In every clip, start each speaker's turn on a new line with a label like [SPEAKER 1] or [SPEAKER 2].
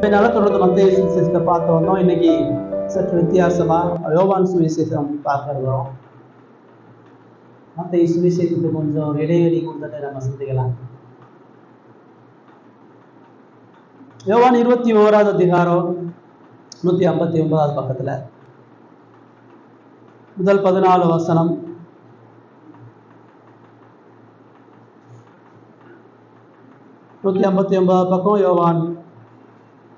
[SPEAKER 1] தொடர்ந்து மத்திய சுவிசேஷத்தை பார்த்து வந்தோம். இன்னைக்கு சற்று வித்தியாசமா யோவான் சுவிசேஷம் பார்க்கிறோம். மத்திய சுவிசேஷத்துக்கு கொஞ்சம் இடைவெளி கொடுத்துட்டு நம்ம சிந்திக்கலாம். யோவான் 21வது அதிகாரம் 159வது பக்கத்துல முதல் 14 வசனம். 159வது பக்கம் யோவான்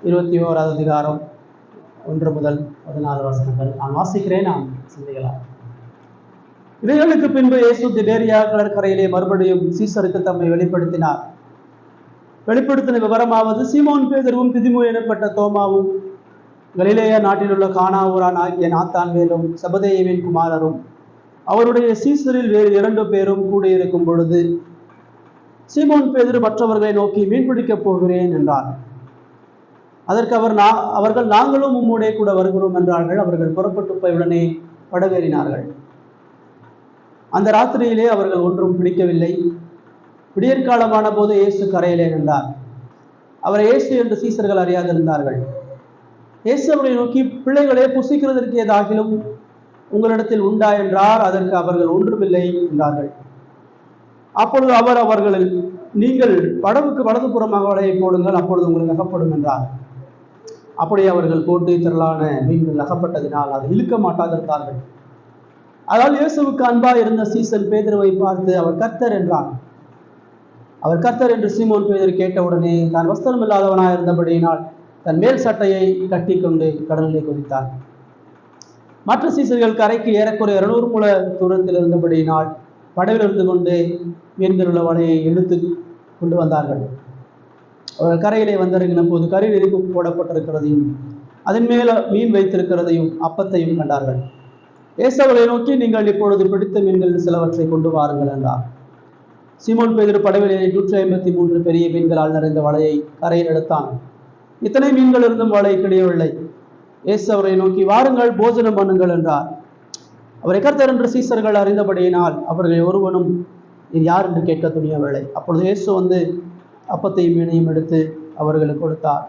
[SPEAKER 1] 21வது அதிகாரம் 1 முதல் 14 வசனங்கள் நான் வாசிக்கிறேன். நாம் சிந்திக்கலாம். இவைகளுக்கு பின்பு இயேசு திபேரியா கடற்கரையிலே மறுபடியும் சீசருக்கு தம்மை வெளிப்படுத்தினார். வெளிப்படுத்தின விவரமாவது, சீமோன் பேதுருவும் திதிமு எனப்பட்ட தோமாவும் கலிலேயா நாட்டில் உள்ள கானா ஊரான் ஆகிய நாத்தான்வேலும் செபதேயுவின் குமாரரும் அவருடைய சீசரில் வேறு 2 பேரும் கூடியிருக்கும் பொழுது சீமோன் பேதுரு மற்றவர்களை நோக்கி மீன்பிடிக்கப் போகிறேன் என்றார். அதற்கு அவர்கள் நாங்களும் உம்முடைய கூட வருகிறோம் என்றார்கள். அவர்கள் புறப்பட்டு போய் உடனே படவேறினார்கள். அந்த ராத்திரியிலே அவர்கள் ஒன்றும் பிடிக்கவில்லை. விடியற்காலமான போது இயேசு கரையிலே நின்றார். அவரை இயேசு என்று சீசர்கள் அறியாதிருந்தார்கள். இயேசு அவரை நோக்கி, பிள்ளைகளே, புசிக்கிறதற்கு ஏதாகிலும் உங்களிடத்தில் உண்டா என்றார். அதற்கு அவர்கள் ஒன்றுமில்லை என்றார்கள். அப்பொழுது அவர்களில், நீங்கள் படவுக்கு வலது புறமாக வலையை போடுங்கள், அப்பொழுது உங்களுக்கு அகப்படும் என்றார். அப்படியே அவர்கள் போட்டு திரளான மீன்கள் அகப்பட்டதினால் அதை இழுக்க மாட்டாதிருந்தார்கள். அதாவது இயேசுவுக்கு அன்பா இருந்த சீசன் பேதுருவை பார்த்து, அவர் கர்த்தர் என்றான். அவர் கர்த்தர் என்று சீமோன் பேதுரு கேட்டவுடனே தான் வஸ்திரம் இல்லாதவனாக இருந்தபடியினால் தன் மேல் சட்டையை கட்டி கொண்டு கடலிலே குதித்தார். மற்ற சீசர்கள் கரைக்கு ஏறக்குறைய 200 முழ தூரத்தில் இருந்தபடியினால் படவில் இருந்து கொண்டு மீன்கள் உள்ள வலையை இழுத்து கொண்டு வந்தார்கள். அவர்கள் கரையிலே வந்திறங்கின போது கரையில் எரிப்பு போடப்பட்டிருக்கிறதையும் அதன் மேல மீன் வைத்திருக்கிறதையும் அப்பத்தையும் கண்டார்கள். இயேசு அவர்களை நோக்கி, நீங்கள் இப்பொழுது பிடித்த மீன்கள் சிலவற்றை கொண்டு வாருங்கள் என்றார். சீமோன் பேதுரு படவிலே 153 பெரிய மீன்களால் நிறைந்த வலையை கரையில் எடுத்தான். இத்தனை மீன்கள் இருந்தும் வலை கிடையவில்லை. இயேசு அவரை நோக்கி, வாருங்கள், போஜனம் பண்ணுங்கள் என்றார். அவரை கர்த்தர் என்று சீசர்கள் அறிந்தபடியினால் அவர்களை ஒருவனும் இது யார் என்று கேட்க துணியவில்லை. அப்பொழுது இயேசு வந்து அப்பத்தையும் மீனையும் எடுத்து அவர்களுக்கு கொடுத்தார்.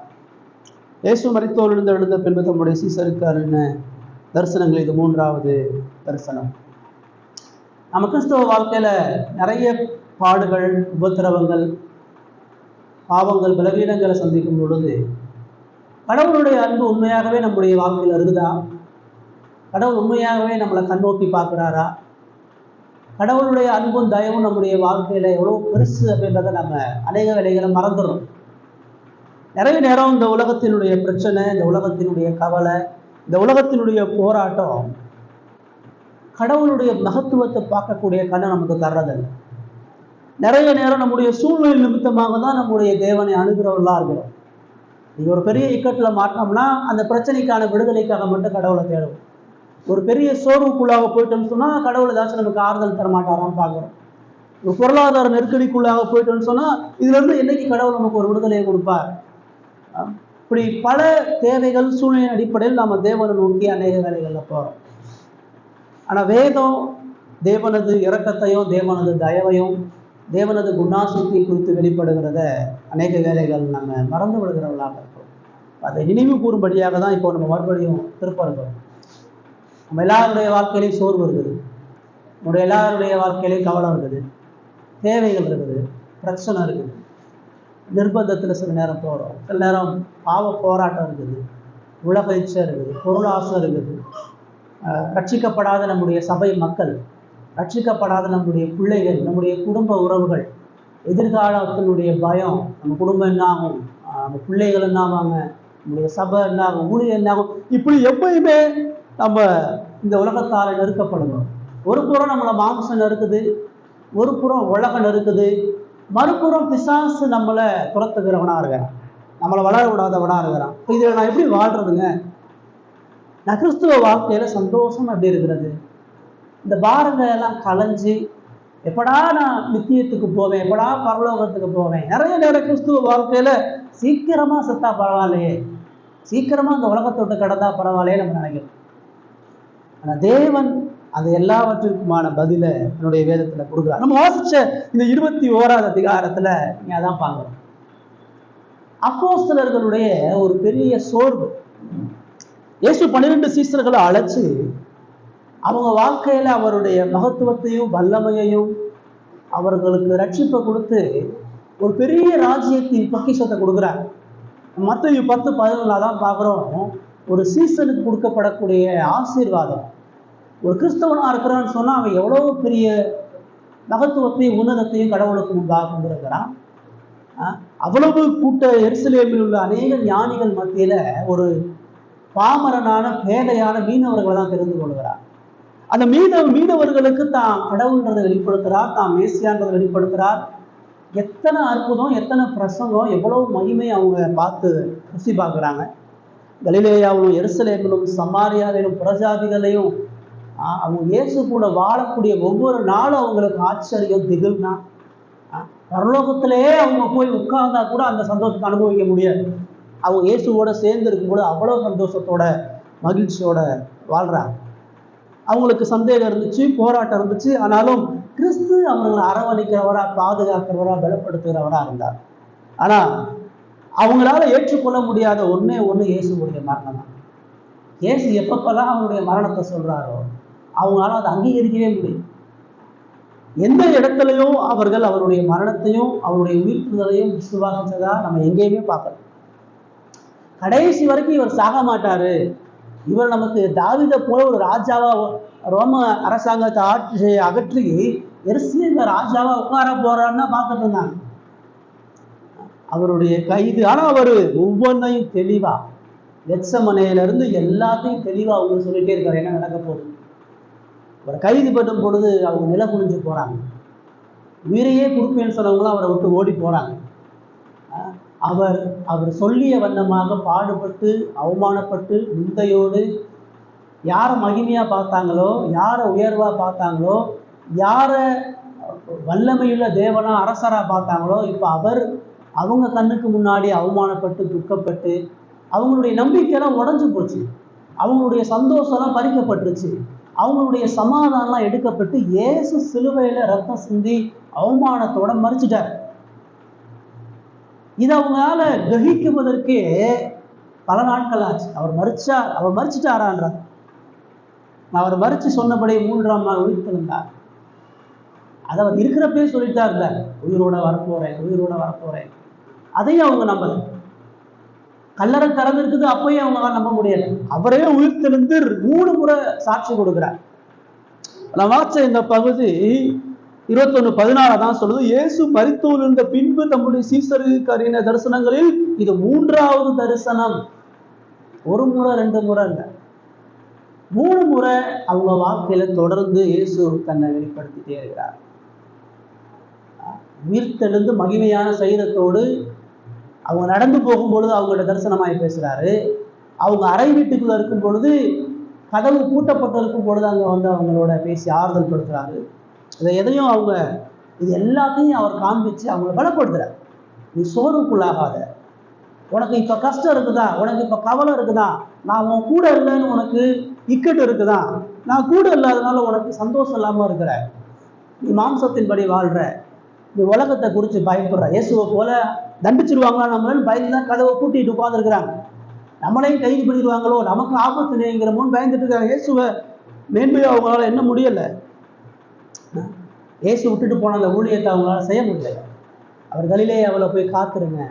[SPEAKER 1] இயேசு மரித்தோரிலிருந்து எழுந்த பின்பு தம்முடைய சீசருக்கு அருளின தரிசனங்கள் இது 3வது தரிசனம். நம்ம கிறிஸ்தவ வாழ்க்கையில நிறைய பாடுகள், உபத்திரவங்கள், பாவங்கள், பலவீனங்களை சந்திக்கும் பொழுது கடவுளுடைய அன்பு உண்மையாகவே நம்முடைய வாழ்க்கையில் இருக்குதா? கடவுள் உண்மையாகவே நம்மளை கண்ணோக்கி பார்க்குறாரா? கடவுளுடைய அன்பும் தயவும் நம்முடைய வாழ்க்கையில எவ்வளோ பெருசு அப்படின்றத நம்ம அநேக வேளைகளை மறந்துடும். நிறைய நேரம் இந்த உலகத்தினுடைய பிரச்சனை, இந்த உலகத்தினுடைய கவலை, இந்த உலகத்தினுடைய போராட்டம் கடவுளுடைய மகத்துவத்தை பார்க்கக்கூடிய கண்ணை நமக்கு தர்றதில்லை. நிறைய நேரம் நம்முடைய சூழ்நிலை நிமித்தமாக தான் நம்முடைய தேவனை அணுகிறவர்களாக இருக்கிறோம். நீங்கள் ஒரு பெரிய இக்கட்டில் மாட்டோம்னா அந்த பிரச்சனைக்கான விடுதலைக்காக மட்டும் கடவுளை தேடும். ஒரு பெரிய சோர்வுக்குள்ளாக போயிட்டோன்னு சொன்னால் கடவுள் ஏதாச்சும் நமக்கு ஆறுதல் தர மாட்டாரான்னு பார்க்குறோம். ஒரு பொருளாதார நெருக்கடிக்குள்ளாக போயிட்டோன்னு சொன்னால் இதுலேருந்து என்னைக்கு கடவுள் நமக்கு ஒரு விடுதலையை கொடுப்பார்? இப்படி பல தேவைகள், சூழ்நிலையின் அடிப்படையில் நாம் தேவனை நோக்கி அநேக வேலைகளில் போகிறோம். ஆனால் வேதம் தேவனது இரக்கத்தையும் தேவனது தயவையும் தேவனது குணாசக்தியை குறித்து வெளிப்படுகிறத அநேக வேலைகள் நம்ம மறந்து விடுகிறவர்களாக இருக்கிறோம். அதை நினைவு கூறும்படியாக தான் இப்போ நம்ம மறுபடியும் திருப்ப இருக்கிறோம். நம்ம எல்லாருடைய வாழ்க்கையிலையும் சோர்வு இருக்குது, நம்முடைய எல்லாருடைய வாழ்க்கையிலையும் கவலை இருக்குது, தேவைகள் இருக்குது, பிரச்சனை இருக்குது, நிர்பந்தத்தில் சில நேரம் போகிறோம், சில நேரம் பாவ போராட்டம் இருக்குது, உலக இச்சை இருக்குது, பொருளாசை இருக்குது, ரட்சிக்கப்படாத நம்முடைய சபை மக்கள், ரட்சிக்கப்படாத நம்முடைய பிள்ளைகள், நம்முடைய குடும்ப உறவுகள், எதிர்காலத்தினுடைய பயம், நம்ம குடும்பம் என்ன ஆகும், நம்ம பிள்ளைகள் என்ன ஆவாங்க, நம்முடைய சபை என்ன ஆகும், ஊழியர் என்ன ஆகும், இப்படி எப்பயுமே நம்ம இந்த உலகத்தால் நெருக்கப்படுகிறோம். ஒரு புறம் நம்மளை மாம்சம் நெருக்குது, ஒரு புறம் உலகம் நெருக்குது, மறுபுறம் பிசாசு நம்மளை துரத்துகிறவனாக இருக்கிறான், நம்மளை வளர விடாதவனாக இருக்கிறான். இப்போ இதில் நான் எப்படி வாழ்றதுங்க? நான் கிறிஸ்துவ வாழ்க்கையில் சந்தோஷம் எப்படி இருக்கிறது? இந்த பாரங்கள் எல்லாம் கலைஞ்சி எப்படா நான் நித்தியத்துக்கு போவேன், எப்படா பரலோகத்துக்கு போவேன்? நிறைய நேரம் கிறிஸ்துவ வாழ்க்கையில் சீக்கிரமாக செத்தா பரவாயில்லையே, சீக்கிரமாக இந்த உலகத்தொட்டு கடந்தா பரவாயில்லையே நம்ம நினைக்கிறோம். ஆனால் தேவன் அது எல்லாவற்றிற்குமான பதில என்னுடைய வேதத்தில் கொடுக்குறார். நம்ம வாசிச்ச இந்த 21வது அதிகாரத்தில் நீங்கள் அதான் பார்க்குறோம். அப்போஸ்தலர்களுடைய ஒரு பெரிய சோர்வு. இயேசு 12 சீசர்களை அழைச்சு அவங்க வாழ்க்கையில அவருடைய மகத்துவத்தையும் வல்லமையையும் அவர்களுக்கு ரட்சிப்பை கொடுத்து ஒரு பெரிய ராஜ்யத்தின் பொக்கிஷத்தை கொடுக்குறாங்க. மத்தேயு 10:11 தான் பார்க்குறோம். ஒரு சீசனுக்கு கொடுக்கப்படக்கூடிய ஆசீர்வாதம். ஒரு கிறிஸ்தவனா இருக்கிறான்னு சொன்னா அவன் எவ்வளவு பெரிய மகத்துவத்தையும் உன்னதத்தையும் கடவுளுக்கு முன்பாக கொண்டிருக்கிறான். அவ்வளவு கூட்ட எருசலேமில் உள்ள அநேக ஞானிகள் மத்தியில ஒரு பாமரனான பேதையான மீனவர்களை தான் தெரிந்து கொள்கிறார். அந்த மீனவர்களுக்கு தான் கடவுள்ன்றதை வெளிப்படுத்துகிறார், தான் மேசியான்றதை வெளிப்படுத்துகிறார். எத்தனை அற்புதம், எத்தனை பிரசங்கம், எவ்வளவு மகிமை அவங்க பார்த்து ருசி பார்க்குறாங்க. கலிலேயாவிலும் எருசலேமிலும் சமாரியாவிலும் புறஜாதிகளையும் அவங்க இயேசு கூட வாழக்கூடிய ஒவ்வொரு நாளும் அவங்களுக்கு ஆச்சரியம், திகில்னா பரலோகத்திலேயே அவங்க போய் உட்கார்ந்தா கூட அந்த சந்தோஷத்தை அனுபவிக்க முடியாது. அவங்க இயேசுவோட சேர்ந்து இருக்கும்போது அவ்வளோ சந்தோஷத்தோட மகிழ்ச்சியோட வாழ்றாங்க. அவங்களுக்கு சந்தேகம் இருந்துச்சு, போராட்டம் இருந்துச்சு. ஆனாலும் கிறிஸ்து அவங்களை அரவணைக்கிறவரா, பாதுகாக்கிறவரா, பலப்படுத்துகிறவரா இருந்தார். ஆனா அவங்களால ஏற்றுக்கொள்ள முடியாத ஒன்னே ஒன்று இயேசுடைய மரணம் தான். இயேசு எப்பப்பெல்லாம் அவருடைய மரணத்தை சொல்றாரோ அவங்களால அதை அங்கீகரிக்கவே முடியும். எந்த இடத்துலையும் அவர்கள் அவருடைய மரணத்தையும் அவருடைய உயிர்ப்புதலையும் விசுவாசிச்சதா நம்ம எங்கேயுமே பார்க்கலாம். கடைசி வரைக்கும் இவர் சாக மாட்டாரு, இவர் நமக்கு தாவீதை போல ஒரு ராஜாவா ரோம அரசாங்கத்தை ஆட்சி அகற்றி எருசலேம்ல ராஜாவா உட்கார போறான்னு பார்த்துட்டு இருந்தாங்க. அவருடைய கைது, ஆனா அவரு ஒவ்வொன்றையும் தெளிவா கெத்செமனேல இருந்து எல்லாத்தையும் தெளிவா அவங்க சொல்லிட்டே இருக்காரு என்ன நடக்க போகுது. அவர் கைது பண்ணும் பொழுது அவங்க நில குனிஞ்சு போறாங்க. உயிரையே கொடுப்பேன்னு சொன்னவங்களும் அவரை விட்டு ஓடி போறாங்க. அவர் சொல்லிய வண்ணமாக பாடுபட்டு அவமானப்பட்டு நிந்தையோடு யாரை மகிமையா பார்த்தாங்களோ, யாரை உயர்வா பார்த்தாங்களோ, யாரை வல்லமையுள்ள தேவனா அரசரா பார்த்தாங்களோ, இப்போ அவங்க கண்ணுக்கு முன்னாடி அவமானப்பட்டு துக்கப்பட்டு அவங்களுடைய நம்பிக்கையெல்லாம் உடஞ்சு போச்சு, அவங்களுடைய சந்தோஷம்லாம் பறிக்கப்பட்டுருச்சு, அவங்களுடைய சமாதானம்லாம் எடுக்கப்பட்டு இயேசு சிலுவையில ரத்தம் சிந்தி அவமானத்தோட மறிச்சிட்டார். இதை அவங்களால கிரகிக்குவதற்கே பல நாட்கள் ஆச்சு. அவர் மறிச்சிட்டாரான்றார். அவர் மறிச்சு சொன்னபடி 3ஆம் நாள் உயிர்த்தெழுந்தார். அதை அவர் இருக்கிறப்பே சொல்லிட்டார்ல, உயிரோட வரப்போறேன். அதையும் அவங்க நம்பல. கல்லறை திறந்திருக்குது, அப்பயும் அவங்க நம்ப முடியல. அவரே உயிர்த்தெழுந்து 3 முறை சாட்சி கொடுக்கிறார். நான் வாச்ச இந்த பகுதி 21:14 தான் சொல்லுது. இயேசு மரித்தோர் இருந்த பின்பு தம்முடைய சீசருக்கு அறிந்த தரிசனங்களில் இது 3வது தரிசனம். 1 முறை 2 முறை இல்லை, 3 முறை அவங்க வாழ்க்கையில தொடர்ந்து இயேசு தன்னை வெளிப்படுத்திட்டே இருக்கிறார். உயிர்த்தெழுந்து மகிமையான சரீரத்தோடு அவங்க நடந்து போகும் பொழுது அவங்களோட தரிசனமாய் பேசுறாரு. அவங்க அறை வீட்டுக்குள்ள இருக்கும் பொழுது, கதவு பூட்டப்பட்டு இருக்கும் பொழுது அங்க வந்து அவங்களோட பேசி ஆறுதல் படுத்துறாரு. இதை எதையும் இது எல்லாத்தையும் அவர் காண்பிச்சு அவங்கள பலப்படுத்துறார். நீ சோர்வுக்குள்ளாகாத, உனக்கு இப்ப கஷ்டம் இருக்குதா, உனக்கு இப்ப கவலை இருக்குதா, நான் உன் கூட இல்லைன்னு உனக்கு இக்கட்டு இருக்குதா, நான் கூட இல்லாதனால உனக்கு சந்தோஷம் இல்லாம இருக்கிற, நீ மாம்சத்தின்படி வாழ்ற, நீ உலகத்தை குறித்து பயப்படுற, இயேசுவை போல தண்டிச்சிருவாங்களா நம்மளன்னு பயந்துதான் கதவை கூட்டிட்டு உட்கார்ந்துருக்கிறாங்க. நம்மளையும் கைது பண்ணிடுவாங்களோ, நமக்கு ஆபத்து நேங்கிறமோன்னு பயந்துட்டு இருக்காங்க. இயேசுவை மேன்மையா அவங்களால என்ன முடியல. இயேசு விட்டுட்டு போன அந்த ஊழியத்தை அவங்களால செய்ய முடியல. அவர் கலிலேயாவுல போய் காத்துருங்க,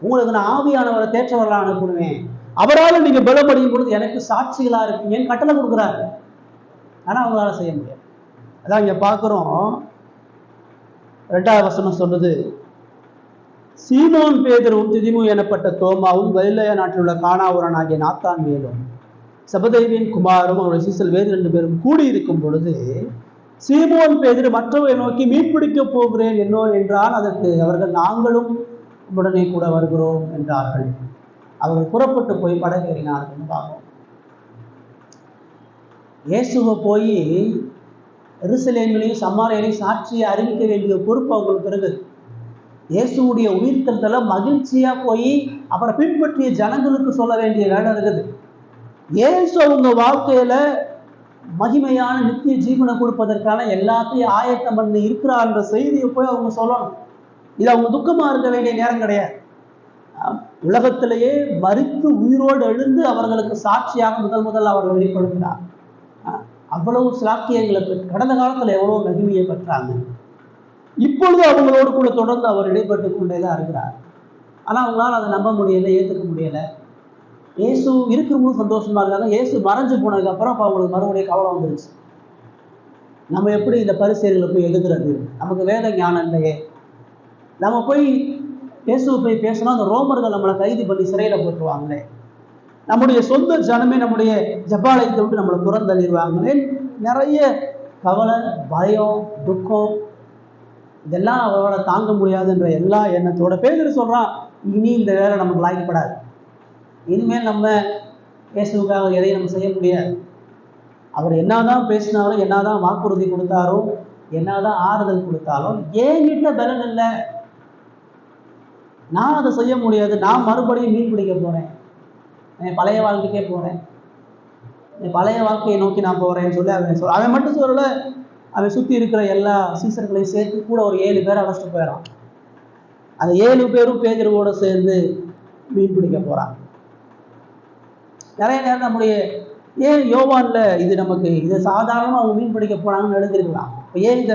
[SPEAKER 1] உங்களுக்கு நான் ஆவியானவரை தேற்றவர்களாக அனுப்புவேன், அவரால் நீங்க பலப்படையும் பொழுது எனக்கு சாட்சிகளா இருப்பீங்கன்னு கட்டளை கொடுக்குறாரு. ஆனா அவங்களால செய்ய முடியாது. அதான் இங்க பார்க்கிறோம். 2வது வசனம் சொல்லுது, சீமோன் பேதுருவும் திதிமு எனப்பட்ட தோமாவும் கலிலேயா நாட்டில் உள்ள கானாவூரன் ஆகிய நாத்தான்வேலும் செபதேவின் குமாரும் அவருடைய சீசல் வேறு 2 பேரும் கூடியிருக்கும் பொழுது சீமோன் பேதுரு மற்றவரை நோக்கி மீன்பிடிக்க போகிறேன் என்னோ என்றால், அதற்கு அவர்கள் நாங்களும் உடனே கூட வருகிறோம் என்றார்கள். அவர்கள் புறப்பட்டு போய் படகேறினார்கள். பார்ப்போம். இயேசுவை போய் எருசலேமிலையும் சமாரியாவிலையும் சாட்சியை அறிவிக்க வேண்டிய பொறுப்பு அவங்களுக்கு இருக்குது. இயேசுடைய உயிர்த்தெழுதல மகிழ்ச்சியா போய் அவரை பின்பற்றிய ஜனங்களுக்கு சொல்ல வேண்டிய வேலை இருக்குது. இயேசு அவங்க வாழ்க்கையில மகிமையான நித்திய ஜீவனை கொடுப்பதற்கான எல்லாத்தையும் ஆயத்தம் பண்ணி இருக்கிறார்ன்ற செய்தியை போய் அவங்க சொல்லணும். இது அவங்க துக்கமா இருக்க வேண்டிய நேரம் கிடையாது. உலகத்திலேயே மரித்து உயிரோடு எழுந்து அவர்களுக்கு சாட்சியாக முதல் அவர்கள் வெளிப்படுத்தினார். அவ்வளவு சாக்கியங்களை கடந்த காலத்துல எவ்வளவு மகிமையை பெற்றாங்க. இப்பொழுது அவங்களோடு கூட தொடர்ந்து அவர் இடைப்பட்டு கொண்டேதான் இருக்கிறார். ஆனா அவங்களால அதை நம்ப முடியல, ஏற்றுக்க முடியல. இயேசு இருக்கும்போது சந்தோஷமா இருக்காங்க. இயேசு மறைஞ்சு போனதுக்கு அப்புறம் அவங்களுக்கு மறுபடியும் கவலை வந்துருச்சு. நம்ம எப்படி இந்த பரிசேயர்களை போய் எழுதுறது? நமக்கு வேத ஞானம் இல்லையே. நம்ம போய் இயேசுவை போய் பேசினா அந்த ரோமர்கள் நம்மளை கைது பண்ணி சிறையில போட்டுருவாங்களே. நம்முடைய சொந்த ஜனமே நம்முடைய ஜபாலயத்தை விட்டு நம்மளை புறந்தள்ளிடுவாங்களே. நிறைய கவலை, பயம், துக்கம், இதெல்லாம் அவரோட தாங்க முடியாதுன்ற எல்லா எண்ணத்தோட பேதுரு சொல்றான், இனி இந்த வேலை நமக்கு லாய்க்கப்படாது. இனிமேல் நம்ம இயேசுக்காக எதையும் நம்ம செய்ய முடியாது. அவர் என்னதான் பேசினாலும், என்னதான் வாக்குறுதி கொடுத்தாரோ, என்னதான் ஆறுதல் கொடுத்தாலும் ஏன்கிட்ட பலன் இல்லை, நான் அதை செய்ய முடியாது, நான் மறுபடியும் மீன் பிடிக்க போறேன், என் பழைய வாழ்க்கைக்கே போறேன், என் பழைய வாழ்க்கையை நோக்கி நான் போறேன்னு சொல்லி அவன் மட்டும் சொல்லல, அவன் சுற்றி இருக்கிற எல்லா சீசர்களையும் சேர்த்து கூட ஒரு 7 பேரை அழைச்சிட்டு போயிடறான். அந்த 7 பேரும் பேதுருவோட சேர்ந்து மீன் பிடிக்க போறான். நிறைய நேரம் நம்முடைய யோவான்ல இது சாதாரணமாக அவங்க மீன் பிடிக்க போனாங்கன்னு எழுதிருக்கலாம். இப்போ ஏன் இந்த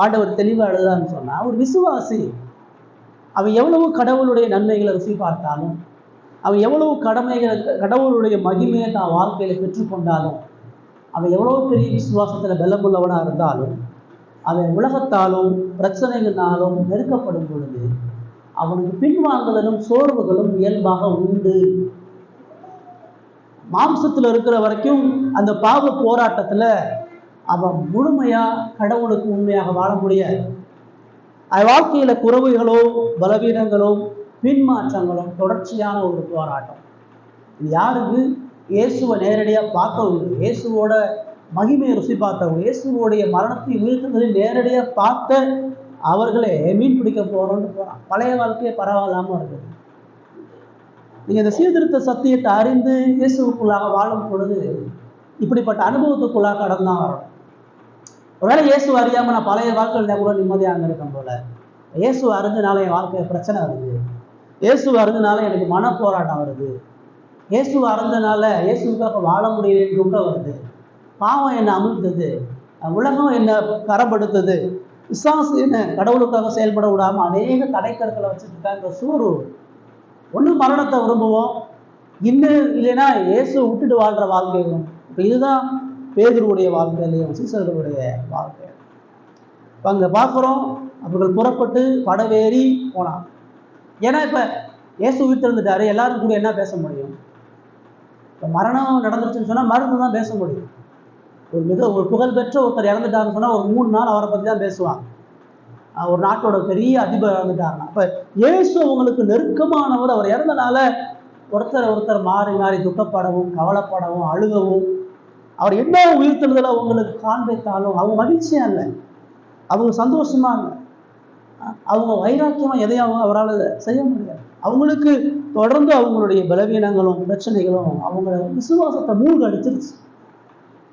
[SPEAKER 1] ஆண்டவர் தெளிவாக எழுதுறான்னு சொன்னா, ஒரு விசுவாசி அவன் எவ்வளவு கடவுளுடைய நன்மைகளை ருசி பார்த்தாலும், அவன் எவ்வளவு கடவுளுடைய மகிமையை தான் வாழ்க்கையில பெற்றுக்கொண்டாலும், அவன் எவ்வளவு பெரிய விசுவாசத்துல பலமுள்ளவனா இருந்தாலும், அவன் உலகத்தாலும் பிரச்சனைகளாலும் நெருக்கப்படும் பொழுது அவனுக்கு பின்வாங்குதலும் சோர்வுகளும் இயல்பாக உண்டு. மாம்சத்துல இருக்கிற வரைக்கும் அந்த பாவ போராட்டத்துல அவன் முழுமையா கடவுளுக்கு உண்மையாக வாழ முடியாது. வாழ்க்கையில குறைவுகளோ பலவீனங்களோ பின்மாற்றங்களும் தொடர்ச்சியான ஒரு போராட்டம். இது யாருக்கு? இயேசுவை நேரடியா பார்த்தவங்க, இயேசுவோட மகிமையை ருசி பார்த்தவங்க, இயேசுவோடைய மரணத்தை உயிர்த்ததில் நேரடியா பார்த்த அவர்களே மீன் பிடிக்க போறோம்னு போறான். பழைய வாழ்க்கையை பரவாயில்லாம இருக்குது. நீங்க இந்த சீர்திருத்த சத்தியத்தை அறிந்து இயேசுக்குள்ளாக வாழும் பொழுது இப்படிப்பட்ட அனுபவத்துக்குள்ளாக கடந்தான் வரணும். ஒருவேளை இயேசு அறியாம நான் பழைய வாழ்க்கையில் கூட நிம்மதியாக இருந்திருக்கேன் போல. இயேசு அறிஞ்சனால என் வாழ்க்கைய பிரச்சனை வருது, இயேசு அறிஞ்சனால எனக்கு மன போராட்டம் வருது, இயேசு அறிஞ்சனால இயேசுக்காக வாழ முடியல துக்கம் வருது, பாவம் என்னை அமிழ்த்தது, உலகம் என்னை கரப்படுத்துது, விசுவாசு என்ன கடவுளுக்காக செயல்பட விடாம அநேக தடைக்கற்களை வச்சுட்டு இருக்காங்க. சூறு ஒன்று மரணத்தை விரும்புவோம், இன்னும் இல்லைன்னா இயேசு விட்டுட்டு வாழ்ற வாழ்க்கை வரும். இப்போ இதுதான் பேதுருவுடைய வாழ்க்கையிலையும் சீசர்களுடைய வாழ்க்கை. இப்போ அங்கே பார்க்குறோம், அவர்கள் புறப்பட்டு படவேறி போனான். ஏன்னா இப்போ இயேசு உயிர்த்தெழுந்துட்டாரு, எல்லாரும் கூட என்ன பேச முடியும்? இப்போ மரணம் நடந்துருச்சுன்னு சொன்னால் மருந்து தான் பேச முடியும். ஒரு புகழ்பெற்ற ஒருத்தர் இறந்துட்டாருன்னு சொன்னால் ஒரு 3 நாள் அவரை பற்றி தான் பேசுவாங்க. ஒரு நாட்டோட பெரிய அதிபர் இறந்துட்டாருன்னா, அப்போ இயேசு அவங்களுக்கு நெருக்கமானவர். அவர் இறந்தனால ஒருத்தர் மாறி மாறி துக்கப்படவும் கவலைப்படவும் அழுகவும், அவர் என்ன உயிர்த்தெழுதலை அவங்களுக்கு காண்பித்தாலும் அவங்க மகிழ்ச்சியா இல்லை, அவங்க சந்தோஷமா இல்லை, அவங்க வைராக்கியமா எதையும் அவரால் செய்ய முடியாது. அவங்களுக்கு தொடர்ந்து அவங்களுடைய பலவீனங்களும் பிரச்சனைகளும் அவங்கள விசுவாசத்தை மூழ்கடிச்சிருச்சு.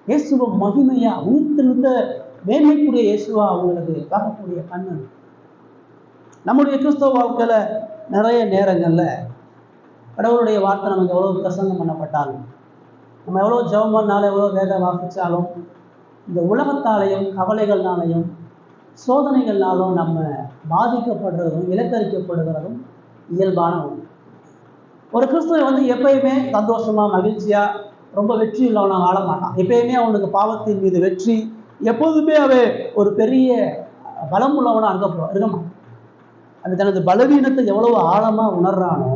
[SPEAKER 1] இயேசுவ மகிமையா உயிர்த்தெழுந்த மேன்மைக்குரிய இயேசுவா அவங்களுக்கு பார்க்கக்கூடிய கண்ணு. நம்முடைய கிறிஸ்தவ வாழ்க்கையில நிறைய நேரங்கள்ல கடவுளுடைய வார்த்தை நமக்கு எவ்வளவு பிரசங்கம் பண்ணப்பட்டாலும், நம்ம எவ்வளோ ஜெபம் பண்ணாலும், எவ்வளோ வேத வாசிச்சாலும், இந்த உலகத்தாலையும் கவலைகள்னாலையும் சோதனைகள்னாலும் நம்ம பாதிக்கப்படுறதும் இலக்கரிக்கப்படுகிறதும் இயல்பான ஒன்று. ஒரு கிறிஸ்தவன் எப்பயுமே சந்தோஷமா மகிழ்ச்சியா ரொம்ப வெற்றி உள்ளவனா வாழ மாட்டான். எப்பயுமே அவனுக்கு பாவத்தின் மீது வெற்றி, எப்போதுமே அவன் ஒரு பெரிய பலம் உள்ளவனா இருக்க மாட்டான். அது தனது பலவீனத்தை எவ்வளவு ஆழமா உணர்றானோ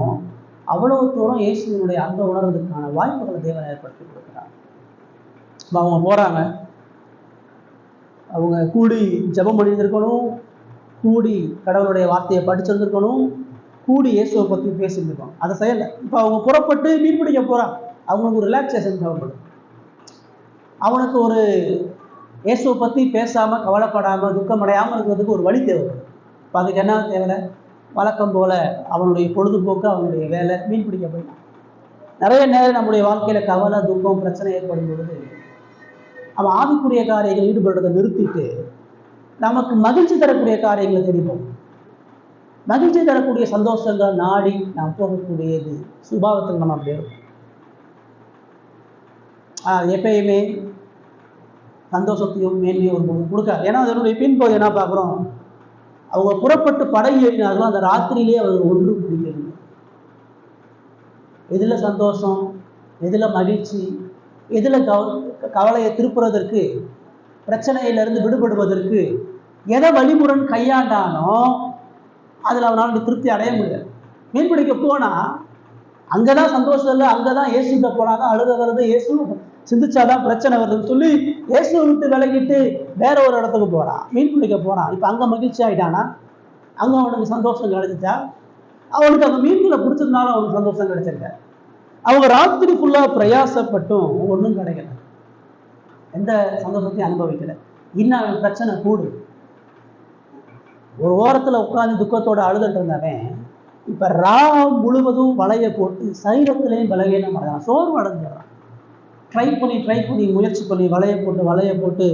[SPEAKER 1] அவ்வளவு தூரம் இயேசுவினுடைய அந்த உணர்றதுக்கான வாய்ப்புகளை தேவன் ஏற்படுத்தி கொடுக்குறாங்க. அவங்க போறாங்க, அவங்க கூடி ஜெபம் பண்ணியிருந்திருக்கணும், கூடி கடவுளுடைய வார்த்தையை படிச்சிருந்திருக்கணும், கூடி இயேசுவை பற்றி பேசியிருந்திருக்கணும். அதை செய்யலை. இப்போ அவங்க புறப்பட்டு மீன் பிடிக்க போறாங்க. அவங்களுக்கு ஒரு ரிலாக்ஸேஷன் தேவைப்படும். அவனுக்கு ஒரு இயேசுவை பற்றி பேசாமல் கவலைப்படாமல் துக்கமடையாமல் இருக்கிறதுக்கு ஒரு வழி தேவைப்படும். இப்போ அதுக்கு என்ன தேவை? வழக்கம் போல அவனுடைய பொழுதுபோக்கு, அவனுடைய வேலை, மீன் பிடிக்க போயிட்டான். நிறைய நேரம் நம்முடைய வாழ்க்கையில கவலை துக்கம் பிரச்சனை ஏற்படும் பொழுது அவன் ஆவிக்குரிய காரியங்கள் ஈடுபடுறதை நிறுத்திட்டு நமக்கு மகிழ்ச்சி தரக்கூடிய காரியங்களை தெரியும். மகிழ்ச்சி தரக்கூடிய சந்தோஷங்கள் நாடி நாம் போகக்கூடியது சுபாவத்தில் நம்ம அப்படி இருக்கும். எப்பயுமே சந்தோஷத்தையும் மேன்மையும் ஒரு கொடுக்காது. ஏன்னா அதனுடைய பின்பகுதி என்ன பார்க்குறோம், அவங்க புறப்பட்டு படை ஏறினார்களோ அந்த ராத்திரியிலேயே அவர்கள் ஒன்று பிடிக்கிறது. எதில் சந்தோஷம், எதில் மகிழ்ச்சி, எதில் கவலையை திருப்புறதற்கு, பிரச்சனையிலிருந்து விடுபடுவதற்கு எதை வழிமுடன் கையாண்டானோ அதில் அவனால் திருப்தி அடைய முடியாது. மீன்பிடிக்க போனால் அங்கே தான் சந்தோஷம் இல்லை, அங்கே தான் இயேசுகிட்ட போனால் தான் அழுக வருது, இயேசு சிந்திச்சாதான் பிரச்சனை வருதுன்னு சொல்லி இயேசுவை விட்டு விலகிட்டு வேற ஒரு இடத்துக்கு போகிறான், மீன் பிடிக்க போகிறான். இப்போ அங்கே மகிழ்ச்சி ஆகிட்டானா, அங்கே அவனுக்கு சந்தோஷம் கிடைச்சிச்சா? அவனுக்கு அந்த மீன்களை பிடிச்சதுனால அவனுக்கு சந்தோஷம் கிடைச்சிருக்க. அவங்க ராத்திரி ஃபுல்லாக பிரயாசப்பட்டும் ஒன்றும் கிடைக்கல, எந்த சந்தோஷத்தையும் அனுபவிக்கல. இன்னும் அவன் பிரச்சனை கூடு. ஒரு ஓரத்தில் உட்காந்து துக்கத்தோடு அழுதுட்டு இருந்தவன் இப்போ முழுவதும் வலையை போட்டு சரீரத்திலையும் பலவீனம் அடைஞ்சான், சோர்வு அடைஞ்சிடறான். ட்ரை பண்ணி முயற்சி பண்ணி வலையை போட்டு